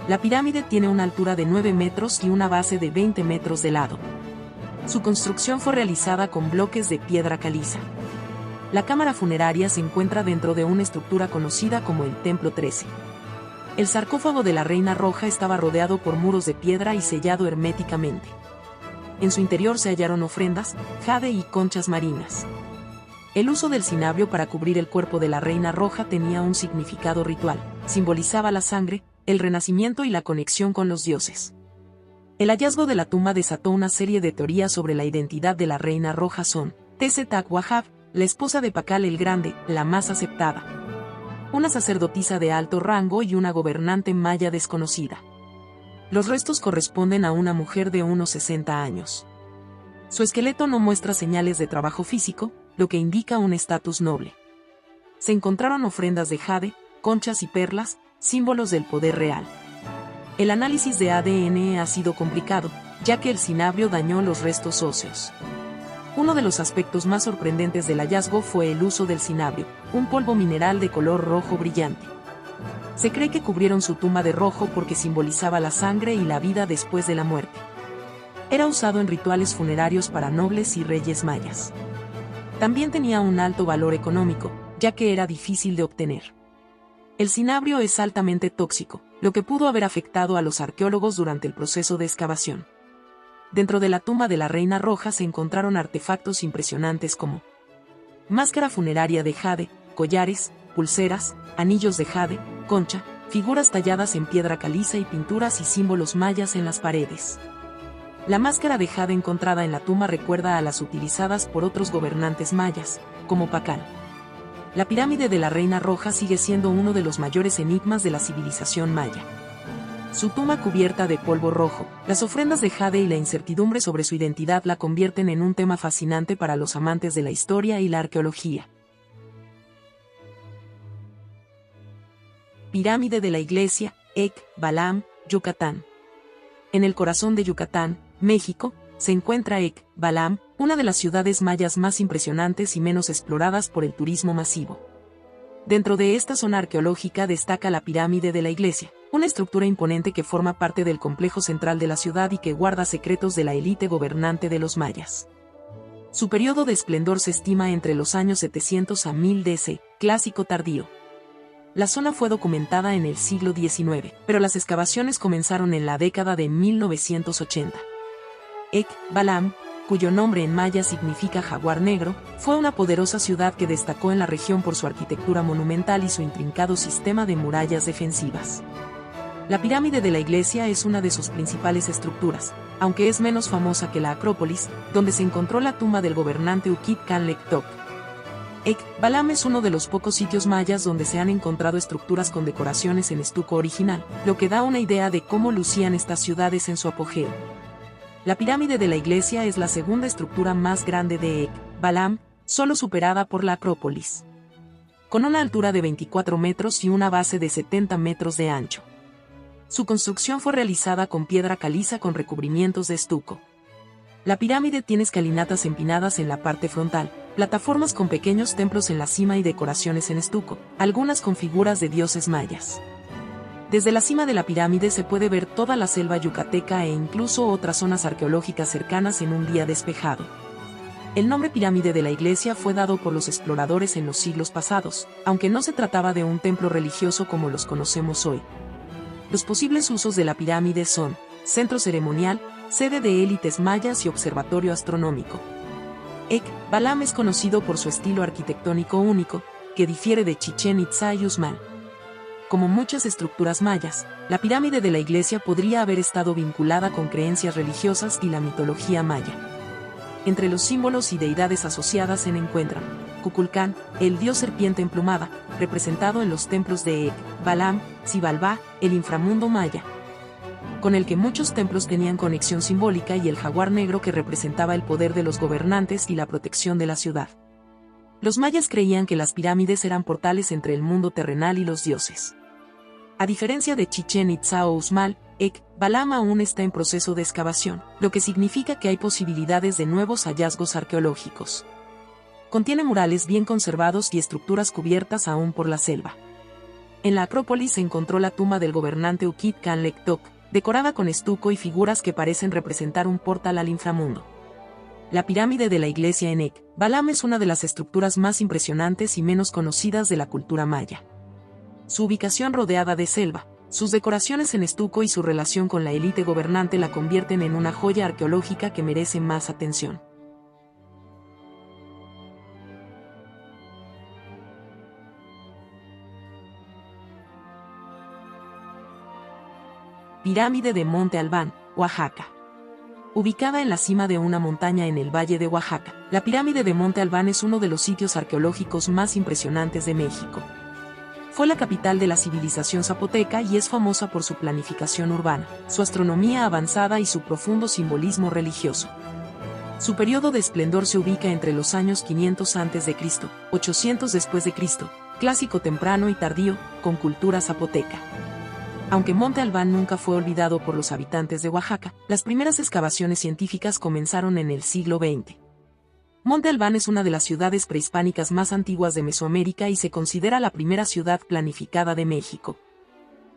La pirámide tiene una altura de 9 metros y una base de 20 metros de lado. Su construcción fue realizada con bloques de piedra caliza. La cámara funeraria se encuentra dentro de una estructura conocida como el Templo 13. El sarcófago de la Reina Roja estaba rodeado por muros de piedra y sellado herméticamente. En su interior se hallaron ofrendas, jade y conchas marinas. El uso del cinabrio para cubrir el cuerpo de la Reina Roja tenía un significado ritual, simbolizaba la sangre, el renacimiento y la conexión con los dioses. El hallazgo de la tumba desató una serie de teorías sobre la identidad de la Reina Roja. Son Tezcatlipoca, la esposa de Pacal el Grande, la más aceptada, una sacerdotisa de alto rango y una gobernante maya desconocida. Los restos corresponden a una mujer de unos 60 años. Su esqueleto no muestra señales de trabajo físico, lo que indica un estatus noble. Se encontraron ofrendas de jade, conchas y perlas, símbolos del poder real. El análisis de ADN ha sido complicado, ya que el cinabrio dañó los restos óseos. Uno de los aspectos más sorprendentes del hallazgo fue el uso del cinabrio, un polvo mineral de color rojo brillante. Se cree que cubrieron su tumba de rojo porque simbolizaba la sangre y la vida después de la muerte. Era usado en rituales funerarios para nobles y reyes mayas. También tenía un alto valor económico, ya que era difícil de obtener. El cinabrio es altamente tóxico, lo que pudo haber afectado a los arqueólogos durante el proceso de excavación. Dentro de la tumba de la Reina Roja se encontraron artefactos impresionantes como máscara funeraria de jade, collares, pulseras, anillos de jade, concha, figuras talladas en piedra caliza y pinturas y símbolos mayas en las paredes. La máscara de jade encontrada en la tumba recuerda a las utilizadas por otros gobernantes mayas, como Pacal. La pirámide de la Reina Roja sigue siendo uno de los mayores enigmas de la civilización maya. Su tumba cubierta de polvo rojo, las ofrendas de jade y la incertidumbre sobre su identidad la convierten en un tema fascinante para los amantes de la historia y la arqueología. Pirámide de la Iglesia, Balam, Yucatán. En el corazón de Yucatán, México, se encuentra Balam, una de las ciudades mayas más impresionantes y menos exploradas por el turismo masivo. Dentro de esta zona arqueológica destaca la Pirámide de la Iglesia, una estructura imponente que forma parte del complejo central de la ciudad y que guarda secretos de la élite gobernante de los mayas. Su periodo de esplendor se estima entre los años 700 a 1000 DC, clásico tardío. La zona fue documentada en el siglo XIX, pero las excavaciones comenzaron en la década de 1980. Balam, cuyo nombre en maya significa jaguar negro, fue una poderosa ciudad que destacó en la región por su arquitectura monumental y su intrincado sistema de murallas defensivas. La pirámide de la iglesia es una de sus principales estructuras, aunque es menos famosa que la Acrópolis, donde se encontró la tumba del gobernante Ukit Khan Lektok. Balam es uno de los pocos sitios mayas donde se han encontrado estructuras con decoraciones en estuco original, lo que da una idea de cómo lucían estas ciudades en su apogeo. La pirámide de la iglesia es la segunda estructura más grande de Balam, solo superada por la Acrópolis. Con una altura de 24 metros y una base de 70 metros de ancho. Su construcción fue realizada con piedra caliza con recubrimientos de estuco. La pirámide tiene escalinatas empinadas en la parte frontal, plataformas con pequeños templos en la cima y decoraciones en estuco, algunas con figuras de dioses mayas. Desde la cima de la pirámide se puede ver toda la selva yucateca e incluso otras zonas arqueológicas cercanas en un día despejado. El nombre pirámide de la iglesia fue dado por los exploradores en los siglos pasados, aunque no se trataba de un templo religioso como los conocemos hoy. Los posibles usos de la pirámide son centro ceremonial, sede de élites mayas y observatorio astronómico. Balam es conocido por su estilo arquitectónico único, que difiere de Chichén Itzá y Uxmal. Como muchas estructuras mayas, la pirámide de la iglesia podría haber estado vinculada con creencias religiosas y la mitología maya. Entre los símbolos y deidades asociadas se encuentran Kukulcán, el dios serpiente emplumada, representado en los templos de Balam, Xibalbá, el inframundo maya, con el que muchos templos tenían conexión simbólica, y el jaguar negro que representaba el poder de los gobernantes y la protección de la ciudad. Los mayas creían que las pirámides eran portales entre el mundo terrenal y los dioses. A diferencia de Chichén Itzá o Uxmal, Balam aún está en proceso de excavación, lo que significa que hay posibilidades de nuevos hallazgos arqueológicos. Contiene murales bien conservados y estructuras cubiertas aún por la selva. En la Acrópolis se encontró la tumba del gobernante Ukit Kanlektok, decorada con estuco y figuras que parecen representar un portal al inframundo. La pirámide de la iglesia en Balam es una de las estructuras más impresionantes y menos conocidas de la cultura maya. Su ubicación rodeada de selva, sus decoraciones en estuco y su relación con la élite gobernante la convierten en una joya arqueológica que merece más atención. Pirámide de Monte Albán, Oaxaca. Ubicada en la cima de una montaña en el Valle de Oaxaca, la pirámide de Monte Albán es uno de los sitios arqueológicos más impresionantes de México. Fue la capital de la civilización zapoteca y es famosa por su planificación urbana, su astronomía avanzada y su profundo simbolismo religioso. Su periodo de esplendor se ubica entre los años 500 a.C., 800 después de Cristo, clásico temprano y tardío, con cultura zapoteca. Aunque Monte Albán nunca fue olvidado por los habitantes de Oaxaca, las primeras excavaciones científicas comenzaron en el siglo XX. Monte Albán es una de las ciudades prehispánicas más antiguas de Mesoamérica y se considera la primera ciudad planificada de México.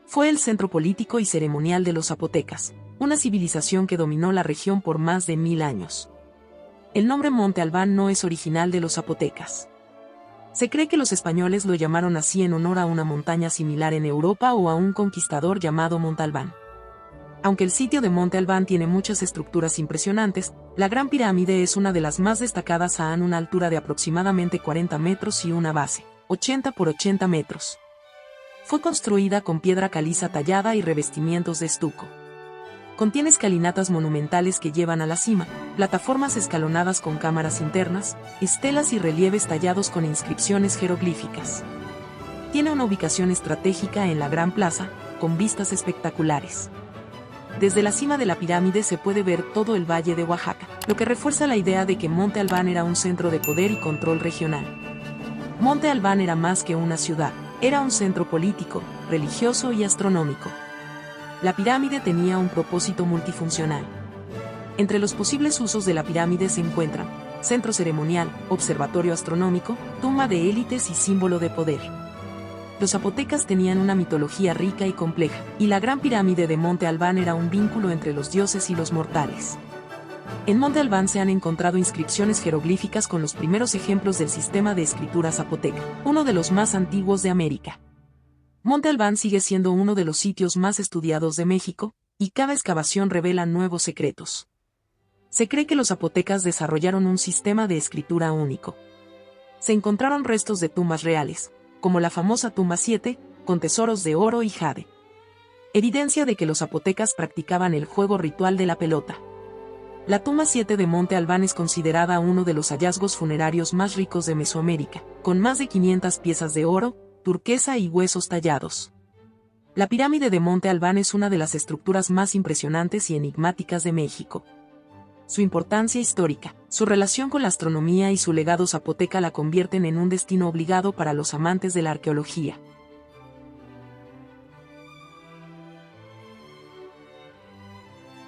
Fue el centro político y ceremonial de los zapotecas, una civilización que dominó la región por más de 1000 años. El nombre Monte Albán no es original de los zapotecas. Se cree que los españoles lo llamaron así en honor a una montaña similar en Europa o a un conquistador llamado Montalbán. Aunque el sitio de Monte Albán tiene muchas estructuras impresionantes, la Gran Pirámide es una de las más destacadas a una altura de aproximadamente 40 metros y una base, 80 por 80 metros. Fue construida con piedra caliza tallada y revestimientos de estuco. Contiene escalinatas monumentales que llevan a la cima, plataformas escalonadas con cámaras internas, estelas y relieves tallados con inscripciones jeroglíficas. Tiene una ubicación estratégica en la Gran Plaza, con vistas espectaculares. Desde la cima de la pirámide se puede ver todo el Valle de Oaxaca, lo que refuerza la idea de que Monte Albán era un centro de poder y control regional. Monte Albán era más que una ciudad, era un centro político, religioso y astronómico. La pirámide tenía un propósito multifuncional. Entre los posibles usos de la pirámide se encuentran centro ceremonial, observatorio astronómico, tumba de élites y símbolo de poder. Los zapotecas tenían una mitología rica y compleja, y la Gran Pirámide de Monte Albán era un vínculo entre los dioses y los mortales. En Monte Albán se han encontrado inscripciones jeroglíficas con los primeros ejemplos del sistema de escritura zapoteca, uno de los más antiguos de América. Monte Albán sigue siendo uno de los sitios más estudiados de México, y cada excavación revela nuevos secretos. Se cree que los zapotecas desarrollaron un sistema de escritura único. Se encontraron restos de tumbas reales, como la famosa tumba 7, con tesoros de oro y jade. Evidencia de que los zapotecas practicaban el juego ritual de la pelota. La tumba 7 de Monte Albán es considerada uno de los hallazgos funerarios más ricos de Mesoamérica, con más de 500 piezas de oro, turquesa y huesos tallados. La pirámide de Monte Albán es una de las estructuras más impresionantes y enigmáticas de México. Su importancia histórica, su relación con la astronomía y su legado zapoteca la convierten en un destino obligado para los amantes de la arqueología.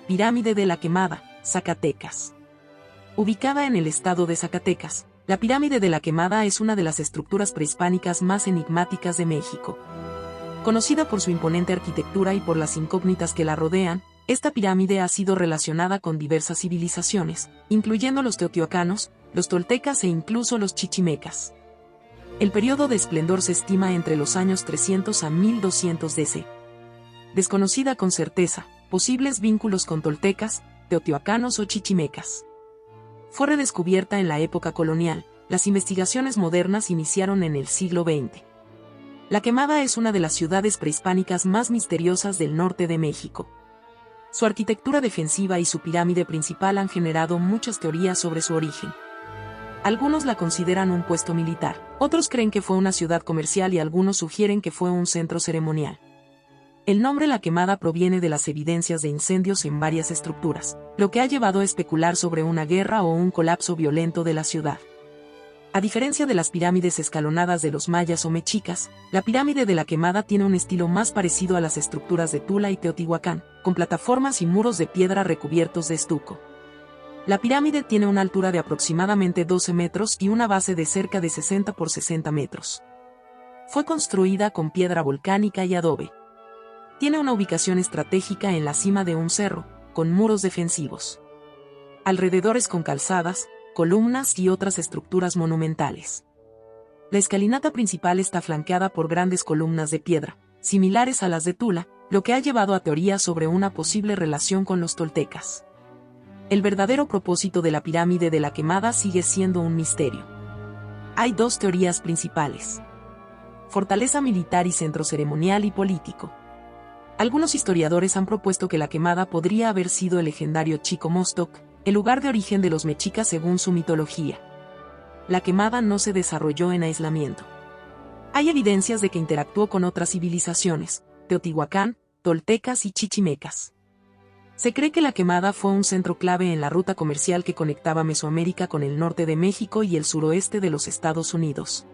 Pirámide de la Quemada, Zacatecas. Ubicada en el estado de Zacatecas, la Pirámide de la Quemada es una de las estructuras prehispánicas más enigmáticas de México. Conocida por su imponente arquitectura y por las incógnitas que la rodean, esta pirámide ha sido relacionada con diversas civilizaciones, incluyendo los teotihuacanos, los toltecas e incluso los chichimecas. El periodo de esplendor se estima entre los años 300 a 1200 DC. Desconocida con certeza, posibles vínculos con toltecas, teotihuacanos o chichimecas. Fue redescubierta en la época colonial, las investigaciones modernas iniciaron en el siglo XX. La Quemada es una de las ciudades prehispánicas más misteriosas del norte de México. Su arquitectura defensiva y su pirámide principal han generado muchas teorías sobre su origen. Algunos la consideran un puesto militar, otros creen que fue una ciudad comercial y algunos sugieren que fue un centro ceremonial. El nombre La Quemada proviene de las evidencias de incendios en varias estructuras, lo que ha llevado a especular sobre una guerra o un colapso violento de la ciudad. A diferencia de las pirámides escalonadas de los mayas o mexicas, la pirámide de la Quemada tiene un estilo más parecido a las estructuras de Tula y Teotihuacán, con plataformas y muros de piedra recubiertos de estuco. La pirámide tiene una altura de aproximadamente 12 metros y una base de cerca de 60 por 60 metros. Fue construida con piedra volcánica y adobe. Tiene una ubicación estratégica en la cima de un cerro, con muros defensivos. Alrededores con calzadas, columnas y otras estructuras monumentales. La escalinata principal está flanqueada por grandes columnas de piedra, similares a las de Tula, lo que ha llevado a teorías sobre una posible relación con los toltecas. El verdadero propósito de la pirámide de la Quemada sigue siendo un misterio. Hay dos teorías principales: fortaleza militar y centro ceremonial y político. Algunos historiadores han propuesto que la Quemada podría haber sido el legendario Chicomostoc, el lugar de origen de los mexicas según su mitología. La Quemada no se desarrolló en aislamiento. Hay evidencias de que interactuó con otras civilizaciones, Teotihuacán, toltecas y chichimecas. Se cree que la Quemada fue un centro clave en la ruta comercial que conectaba Mesoamérica con el norte de México y el suroeste de los Estados Unidos.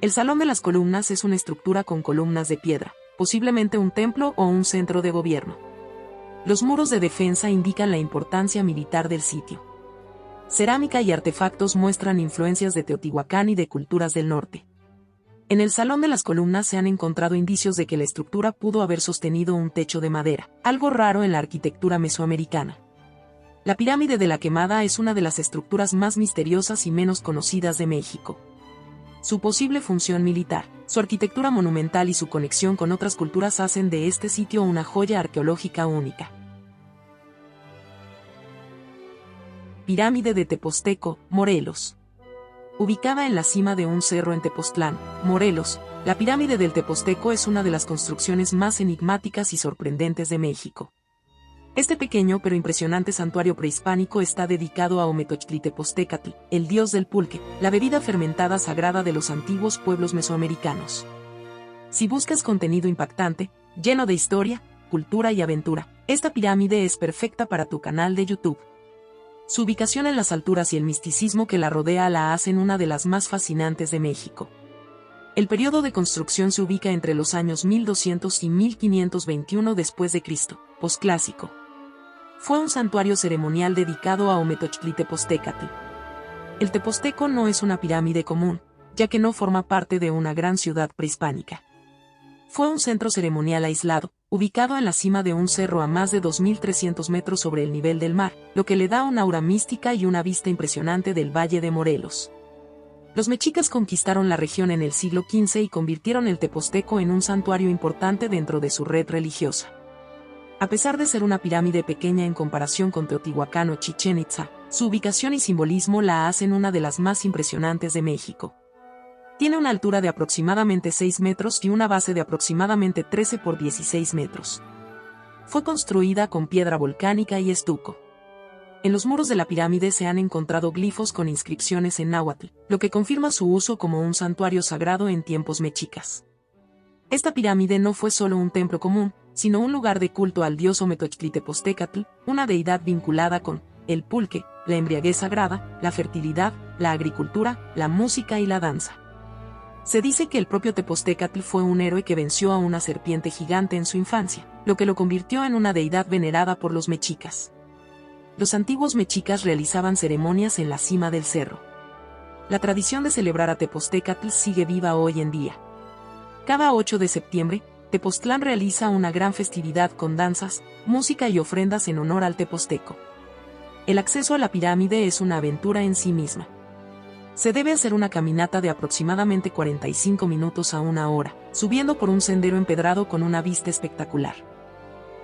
El Salón de las Columnas es una estructura con columnas de piedra, posiblemente un templo o un centro de gobierno. Los muros de defensa indican la importancia militar del sitio. Cerámica y artefactos muestran influencias de Teotihuacán y de culturas del norte. En el Salón de las Columnas se han encontrado indicios de que la estructura pudo haber sostenido un techo de madera, algo raro en la arquitectura mesoamericana. La pirámide de la Quemada es una de las estructuras más misteriosas y menos conocidas de México. Su posible función militar, su arquitectura monumental y su conexión con otras culturas hacen de este sitio una joya arqueológica única. Pirámide de Teposteco, Morelos. Ubicada en la cima de un cerro en Tepoztlán, Morelos, la pirámide del Teposteco es una de las construcciones más enigmáticas y sorprendentes de México. Este pequeño pero impresionante santuario prehispánico está dedicado a Ometeotl-Tepoztecatl, el dios del pulque, la bebida fermentada sagrada de los antiguos pueblos mesoamericanos. Si buscas contenido impactante, lleno de historia, cultura y aventura, esta pirámide es perfecta para tu canal de YouTube. Su ubicación en las alturas y el misticismo que la rodea la hacen una de las más fascinantes de México. El periodo de construcción se ubica entre los años 1200 y 1521 después de Cristo, posclásico. Fue un santuario ceremonial dedicado a Ometeotl-Tepoztecatl. El Teposteco no es una pirámide común, ya que no forma parte de una gran ciudad prehispánica. Fue un centro ceremonial aislado, ubicado en la cima de un cerro a más de 2.300 metros sobre el nivel del mar, lo que le da una aura mística y una vista impresionante del Valle de Morelos. Los mexicas conquistaron la región en el siglo XV y convirtieron el Teposteco en un santuario importante dentro de su red religiosa. A pesar de ser una pirámide pequeña en comparación con Teotihuacán o Chichén Itzá, su ubicación y simbolismo la hacen una de las más impresionantes de México. Tiene una altura de aproximadamente 6 metros y una base de aproximadamente 13 por 16 metros. Fue construida con piedra volcánica y estuco. En los muros de la pirámide se han encontrado glifos con inscripciones en náhuatl, lo que confirma su uso como un santuario sagrado en tiempos mexicas. Esta pirámide no fue solo un templo común, sino un lugar de culto al dios Ometeotl-Tepoztecatl, una deidad vinculada con el pulque, la embriaguez sagrada, la fertilidad, la agricultura, la música y la danza. Se dice que el propio Tepoztecatl fue un héroe que venció a una serpiente gigante en su infancia, lo que lo convirtió en una deidad venerada por los mexicas. Los antiguos mexicas realizaban ceremonias en la cima del cerro. La tradición de celebrar a Tepoztecatl sigue viva hoy en día. Cada 8 de septiembre, Tepoztlán realiza una gran festividad con danzas, música y ofrendas en honor al tepozteco. El acceso a la pirámide es una aventura en sí misma. Se debe hacer una caminata de aproximadamente 45 minutos a 1 hora, subiendo por un sendero empedrado con una vista espectacular.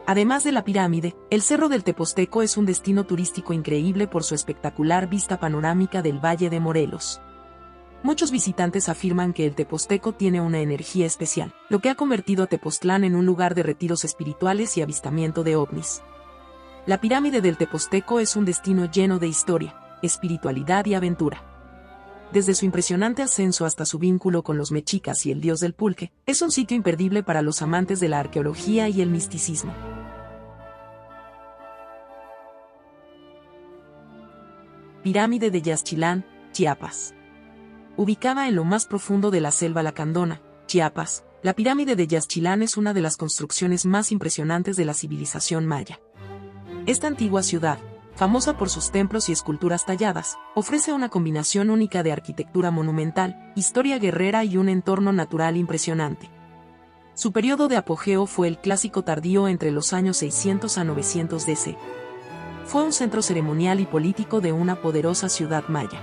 Además de la pirámide, el Cerro del Tepozteco es un destino turístico increíble por su espectacular vista panorámica del Valle de Morelos. Muchos visitantes afirman que el Tepozteco tiene una energía especial, lo que ha convertido a Tepoztlán en un lugar de retiros espirituales y avistamiento de ovnis. La pirámide del Tepozteco es un destino lleno de historia, espiritualidad y aventura. Desde su impresionante ascenso hasta su vínculo con los mexicas y el dios del pulque, es un sitio imperdible para los amantes de la arqueología y el misticismo. Pirámide de Yaxchilán, Chiapas. Ubicada en lo más profundo de la selva lacandona, Chiapas, la pirámide de Yaxchilán es una de las construcciones más impresionantes de la civilización maya. Esta antigua ciudad, famosa por sus templos y esculturas talladas, ofrece una combinación única de arquitectura monumental, historia guerrera y un entorno natural impresionante. Su periodo de apogeo fue el Clásico tardío entre los años 600 a 900 DC. Fue un centro ceremonial y político de una poderosa ciudad maya.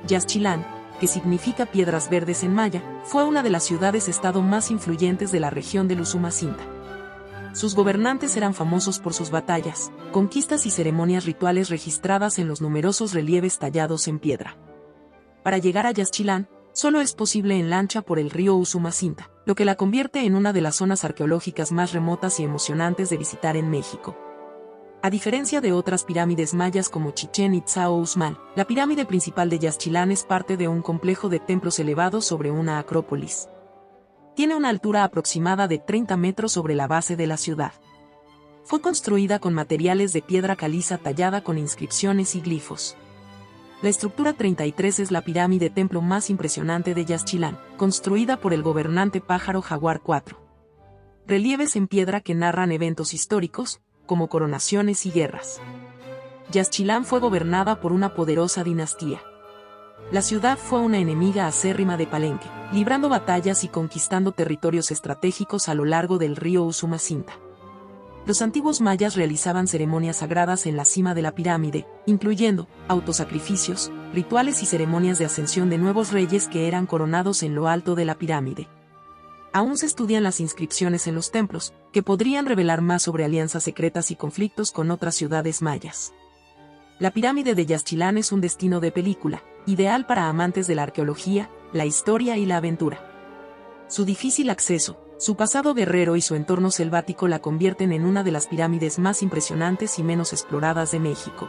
Yaxchilán, que significa piedras verdes en maya, fue una de las ciudades-estado más influyentes de la región del Usumacinta. Sus gobernantes eran famosos por sus batallas, conquistas y ceremonias rituales registradas en los numerosos relieves tallados en piedra. Para llegar a Yaxchilán, solo es posible en lancha por el río Usumacinta, lo que la convierte en una de las zonas arqueológicas más remotas y emocionantes de visitar en México. A diferencia de otras pirámides mayas como Chichén Itzá o Uxmal, la pirámide principal de Yaxchilán es parte de un complejo de templos elevados sobre una acrópolis. Tiene una altura aproximada de 30 metros sobre la base de la ciudad. Fue construida con materiales de piedra caliza tallada con inscripciones y glifos. La estructura 33 es la pirámide templo más impresionante de Yaxchilán, construida por el gobernante Pájaro Jaguar IV. Relieves en piedra que narran eventos históricos, como coronaciones y guerras. Yaxchilán fue gobernada por una poderosa dinastía. La ciudad fue una enemiga acérrima de Palenque, librando batallas y conquistando territorios estratégicos a lo largo del río Usumacinta. Los antiguos mayas realizaban ceremonias sagradas en la cima de la pirámide, incluyendo autosacrificios, rituales y ceremonias de ascensión de nuevos reyes que eran coronados en lo alto de la pirámide. Aún se estudian las inscripciones en los templos, que podrían revelar más sobre alianzas secretas y conflictos con otras ciudades mayas. La pirámide de Yaxchilán es un destino de película, ideal para amantes de la arqueología, la historia y la aventura. Su difícil acceso, su pasado guerrero y su entorno selvático la convierten en una de las pirámides más impresionantes y menos exploradas de México.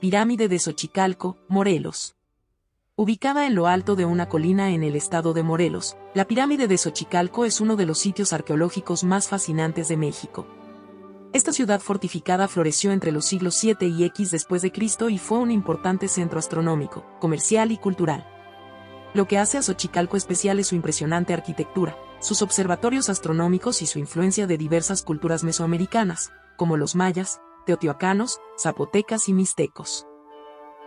Pirámide de Xochicalco, Morelos. Ubicada en lo alto de una colina en el estado de Morelos, la pirámide de Xochicalco es uno de los sitios arqueológicos más fascinantes de México. Esta ciudad fortificada floreció entre los siglos 7 y X después de Cristo y fue un importante centro astronómico, comercial y cultural. Lo que hace a Xochicalco especial es su impresionante arquitectura, sus observatorios astronómicos y su influencia de diversas culturas mesoamericanas, como los mayas, teotihuacanos, zapotecas y mixtecos.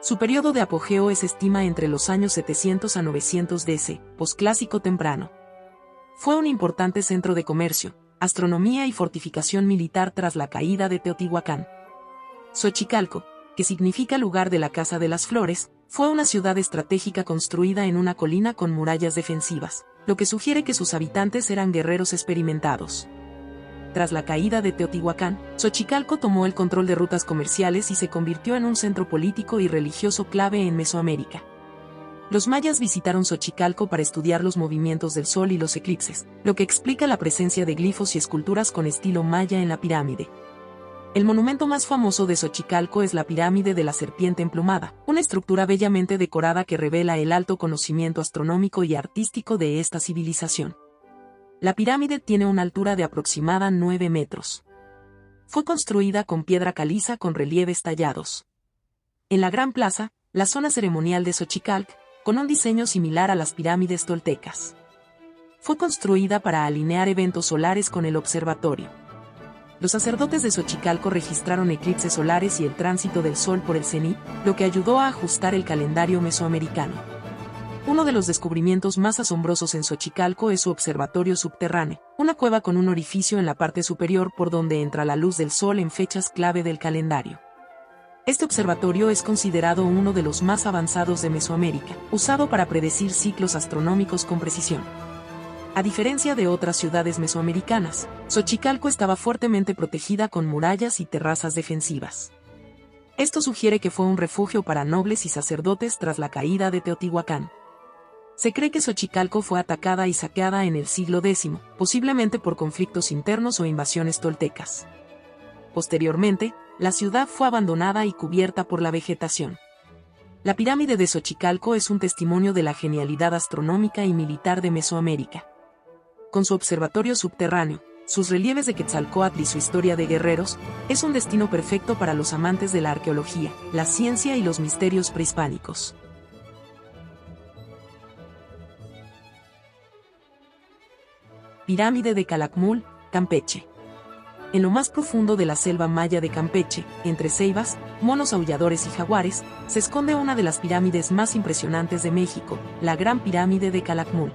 Su periodo de apogeo se estima entre los años 700 a 900 DC, posclásico temprano. Fue un importante centro de comercio, astronomía y fortificación militar tras la caída de Teotihuacán. Xochicalco, que significa lugar de la Casa de las Flores, fue una ciudad estratégica construida en una colina con murallas defensivas, lo que sugiere que sus habitantes eran guerreros experimentados. Tras la caída de Teotihuacán, Xochicalco tomó el control de rutas comerciales y se convirtió en un centro político y religioso clave en Mesoamérica. Los mayas visitaron Xochicalco para estudiar los movimientos del sol y los eclipses, lo que explica la presencia de glifos y esculturas con estilo maya en la pirámide. El monumento más famoso de Xochicalco es la pirámide de la serpiente emplumada, una estructura bellamente decorada que revela el alto conocimiento astronómico y artístico de esta civilización. La pirámide tiene una altura de aproximada 9 metros. Fue construida con piedra caliza con relieves tallados. En la Gran Plaza, la zona ceremonial de Xochicalco, con un diseño similar a las pirámides toltecas. Fue construida para alinear eventos solares con el observatorio. Los sacerdotes de Xochicalco registraron eclipses solares y el tránsito del sol por el cenit, lo que ayudó a ajustar el calendario mesoamericano. Uno de los descubrimientos más asombrosos en Xochicalco es su observatorio subterráneo, una cueva con un orificio en la parte superior por donde entra la luz del sol en fechas clave del calendario. Este observatorio es considerado uno de los más avanzados de Mesoamérica, usado para predecir ciclos astronómicos con precisión. A diferencia de otras ciudades mesoamericanas, Xochicalco estaba fuertemente protegida con murallas y terrazas defensivas. Esto sugiere que fue un refugio para nobles y sacerdotes tras la caída de Teotihuacán. Se cree que Xochicalco fue atacada y saqueada en el siglo X, posiblemente por conflictos internos o invasiones toltecas. Posteriormente, la ciudad fue abandonada y cubierta por la vegetación. La pirámide de Xochicalco es un testimonio de la genialidad astronómica y militar de Mesoamérica. Con su observatorio subterráneo, sus relieves de Quetzalcóatl y su historia de guerreros, es un destino perfecto para los amantes de la arqueología, la ciencia y los misterios prehispánicos. Pirámide de Calakmul, Campeche. En lo más profundo de la selva maya de Campeche, entre ceibas, monos aulladores y jaguares, se esconde una de las pirámides más impresionantes de México, la Gran Pirámide de Calakmul.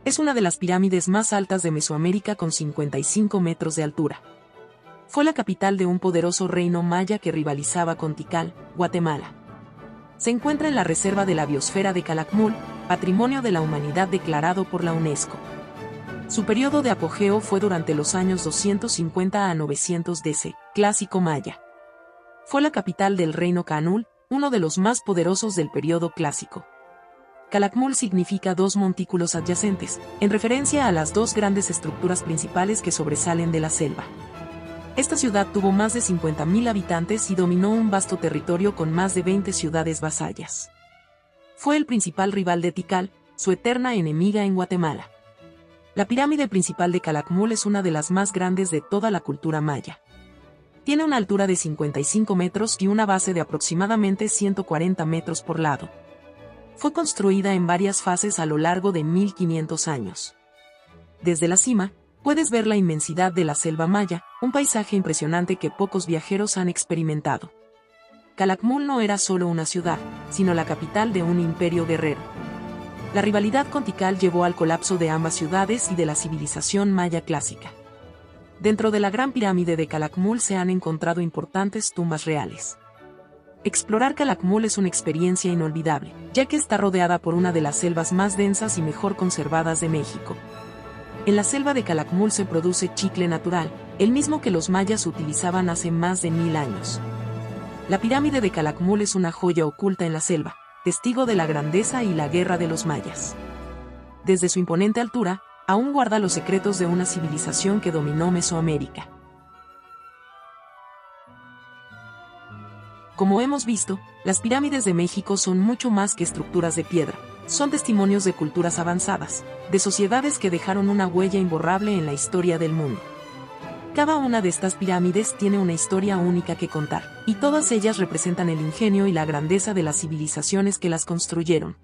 Es una de las pirámides más altas de Mesoamérica con 55 metros de altura. Fue la capital de un poderoso reino maya que rivalizaba con Tikal, Guatemala. Se encuentra en la Reserva de la Biosfera de Calakmul, Patrimonio de la Humanidad declarado por la UNESCO. Su periodo de apogeo fue durante los años 250 a 900 DC, clásico maya. Fue la capital del reino Canul, uno de los más poderosos del periodo clásico. Calakmul significa dos montículos adyacentes, en referencia a las dos grandes estructuras principales que sobresalen de la selva. Esta ciudad tuvo más de 50.000 habitantes y dominó un vasto territorio con más de 20 ciudades vasallas. Fue el principal rival de Tikal, su eterna enemiga en Guatemala. La pirámide principal de Calakmul es una de las más grandes de toda la cultura maya. Tiene una altura de 55 metros y una base de aproximadamente 140 metros por lado. Fue construida en varias fases a lo largo de 1500 años. Desde la cima, puedes ver la inmensidad de la selva maya, un paisaje impresionante que pocos viajeros han experimentado. Calakmul no era solo una ciudad, sino la capital de un imperio guerrero. La rivalidad con Tikal llevó al colapso de ambas ciudades y de la civilización maya clásica. Dentro de la Gran Pirámide de Calakmul se han encontrado importantes tumbas reales. Explorar Calakmul es una experiencia inolvidable, ya que está rodeada por una de las selvas más densas y mejor conservadas de México. En la selva de Calakmul se produce chicle natural, el mismo que los mayas utilizaban hace más de 1000 años. La pirámide de Calakmul es una joya oculta en la selva, testigo de la grandeza y la guerra de los mayas. Desde su imponente altura, aún guarda los secretos de una civilización que dominó Mesoamérica. Como hemos visto, las pirámides de México son mucho más que estructuras de piedra, son testimonios de culturas avanzadas, de sociedades que dejaron una huella imborrable en la historia del mundo. Cada una de estas pirámides tiene una historia única que contar, y todas ellas representan el ingenio y la grandeza de las civilizaciones que las construyeron.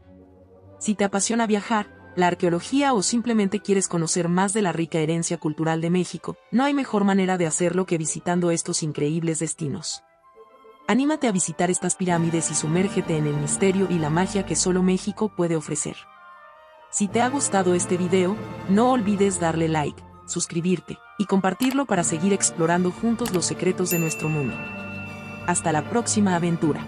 Si te apasiona viajar, la arqueología o simplemente quieres conocer más de la rica herencia cultural de México, no hay mejor manera de hacerlo que visitando estos increíbles destinos. Anímate a visitar estas pirámides y sumérgete en el misterio y la magia que solo México puede ofrecer. Si te ha gustado este video, no olvides darle like, suscribirte y compartirlo para seguir explorando juntos los secretos de nuestro mundo. Hasta la próxima aventura.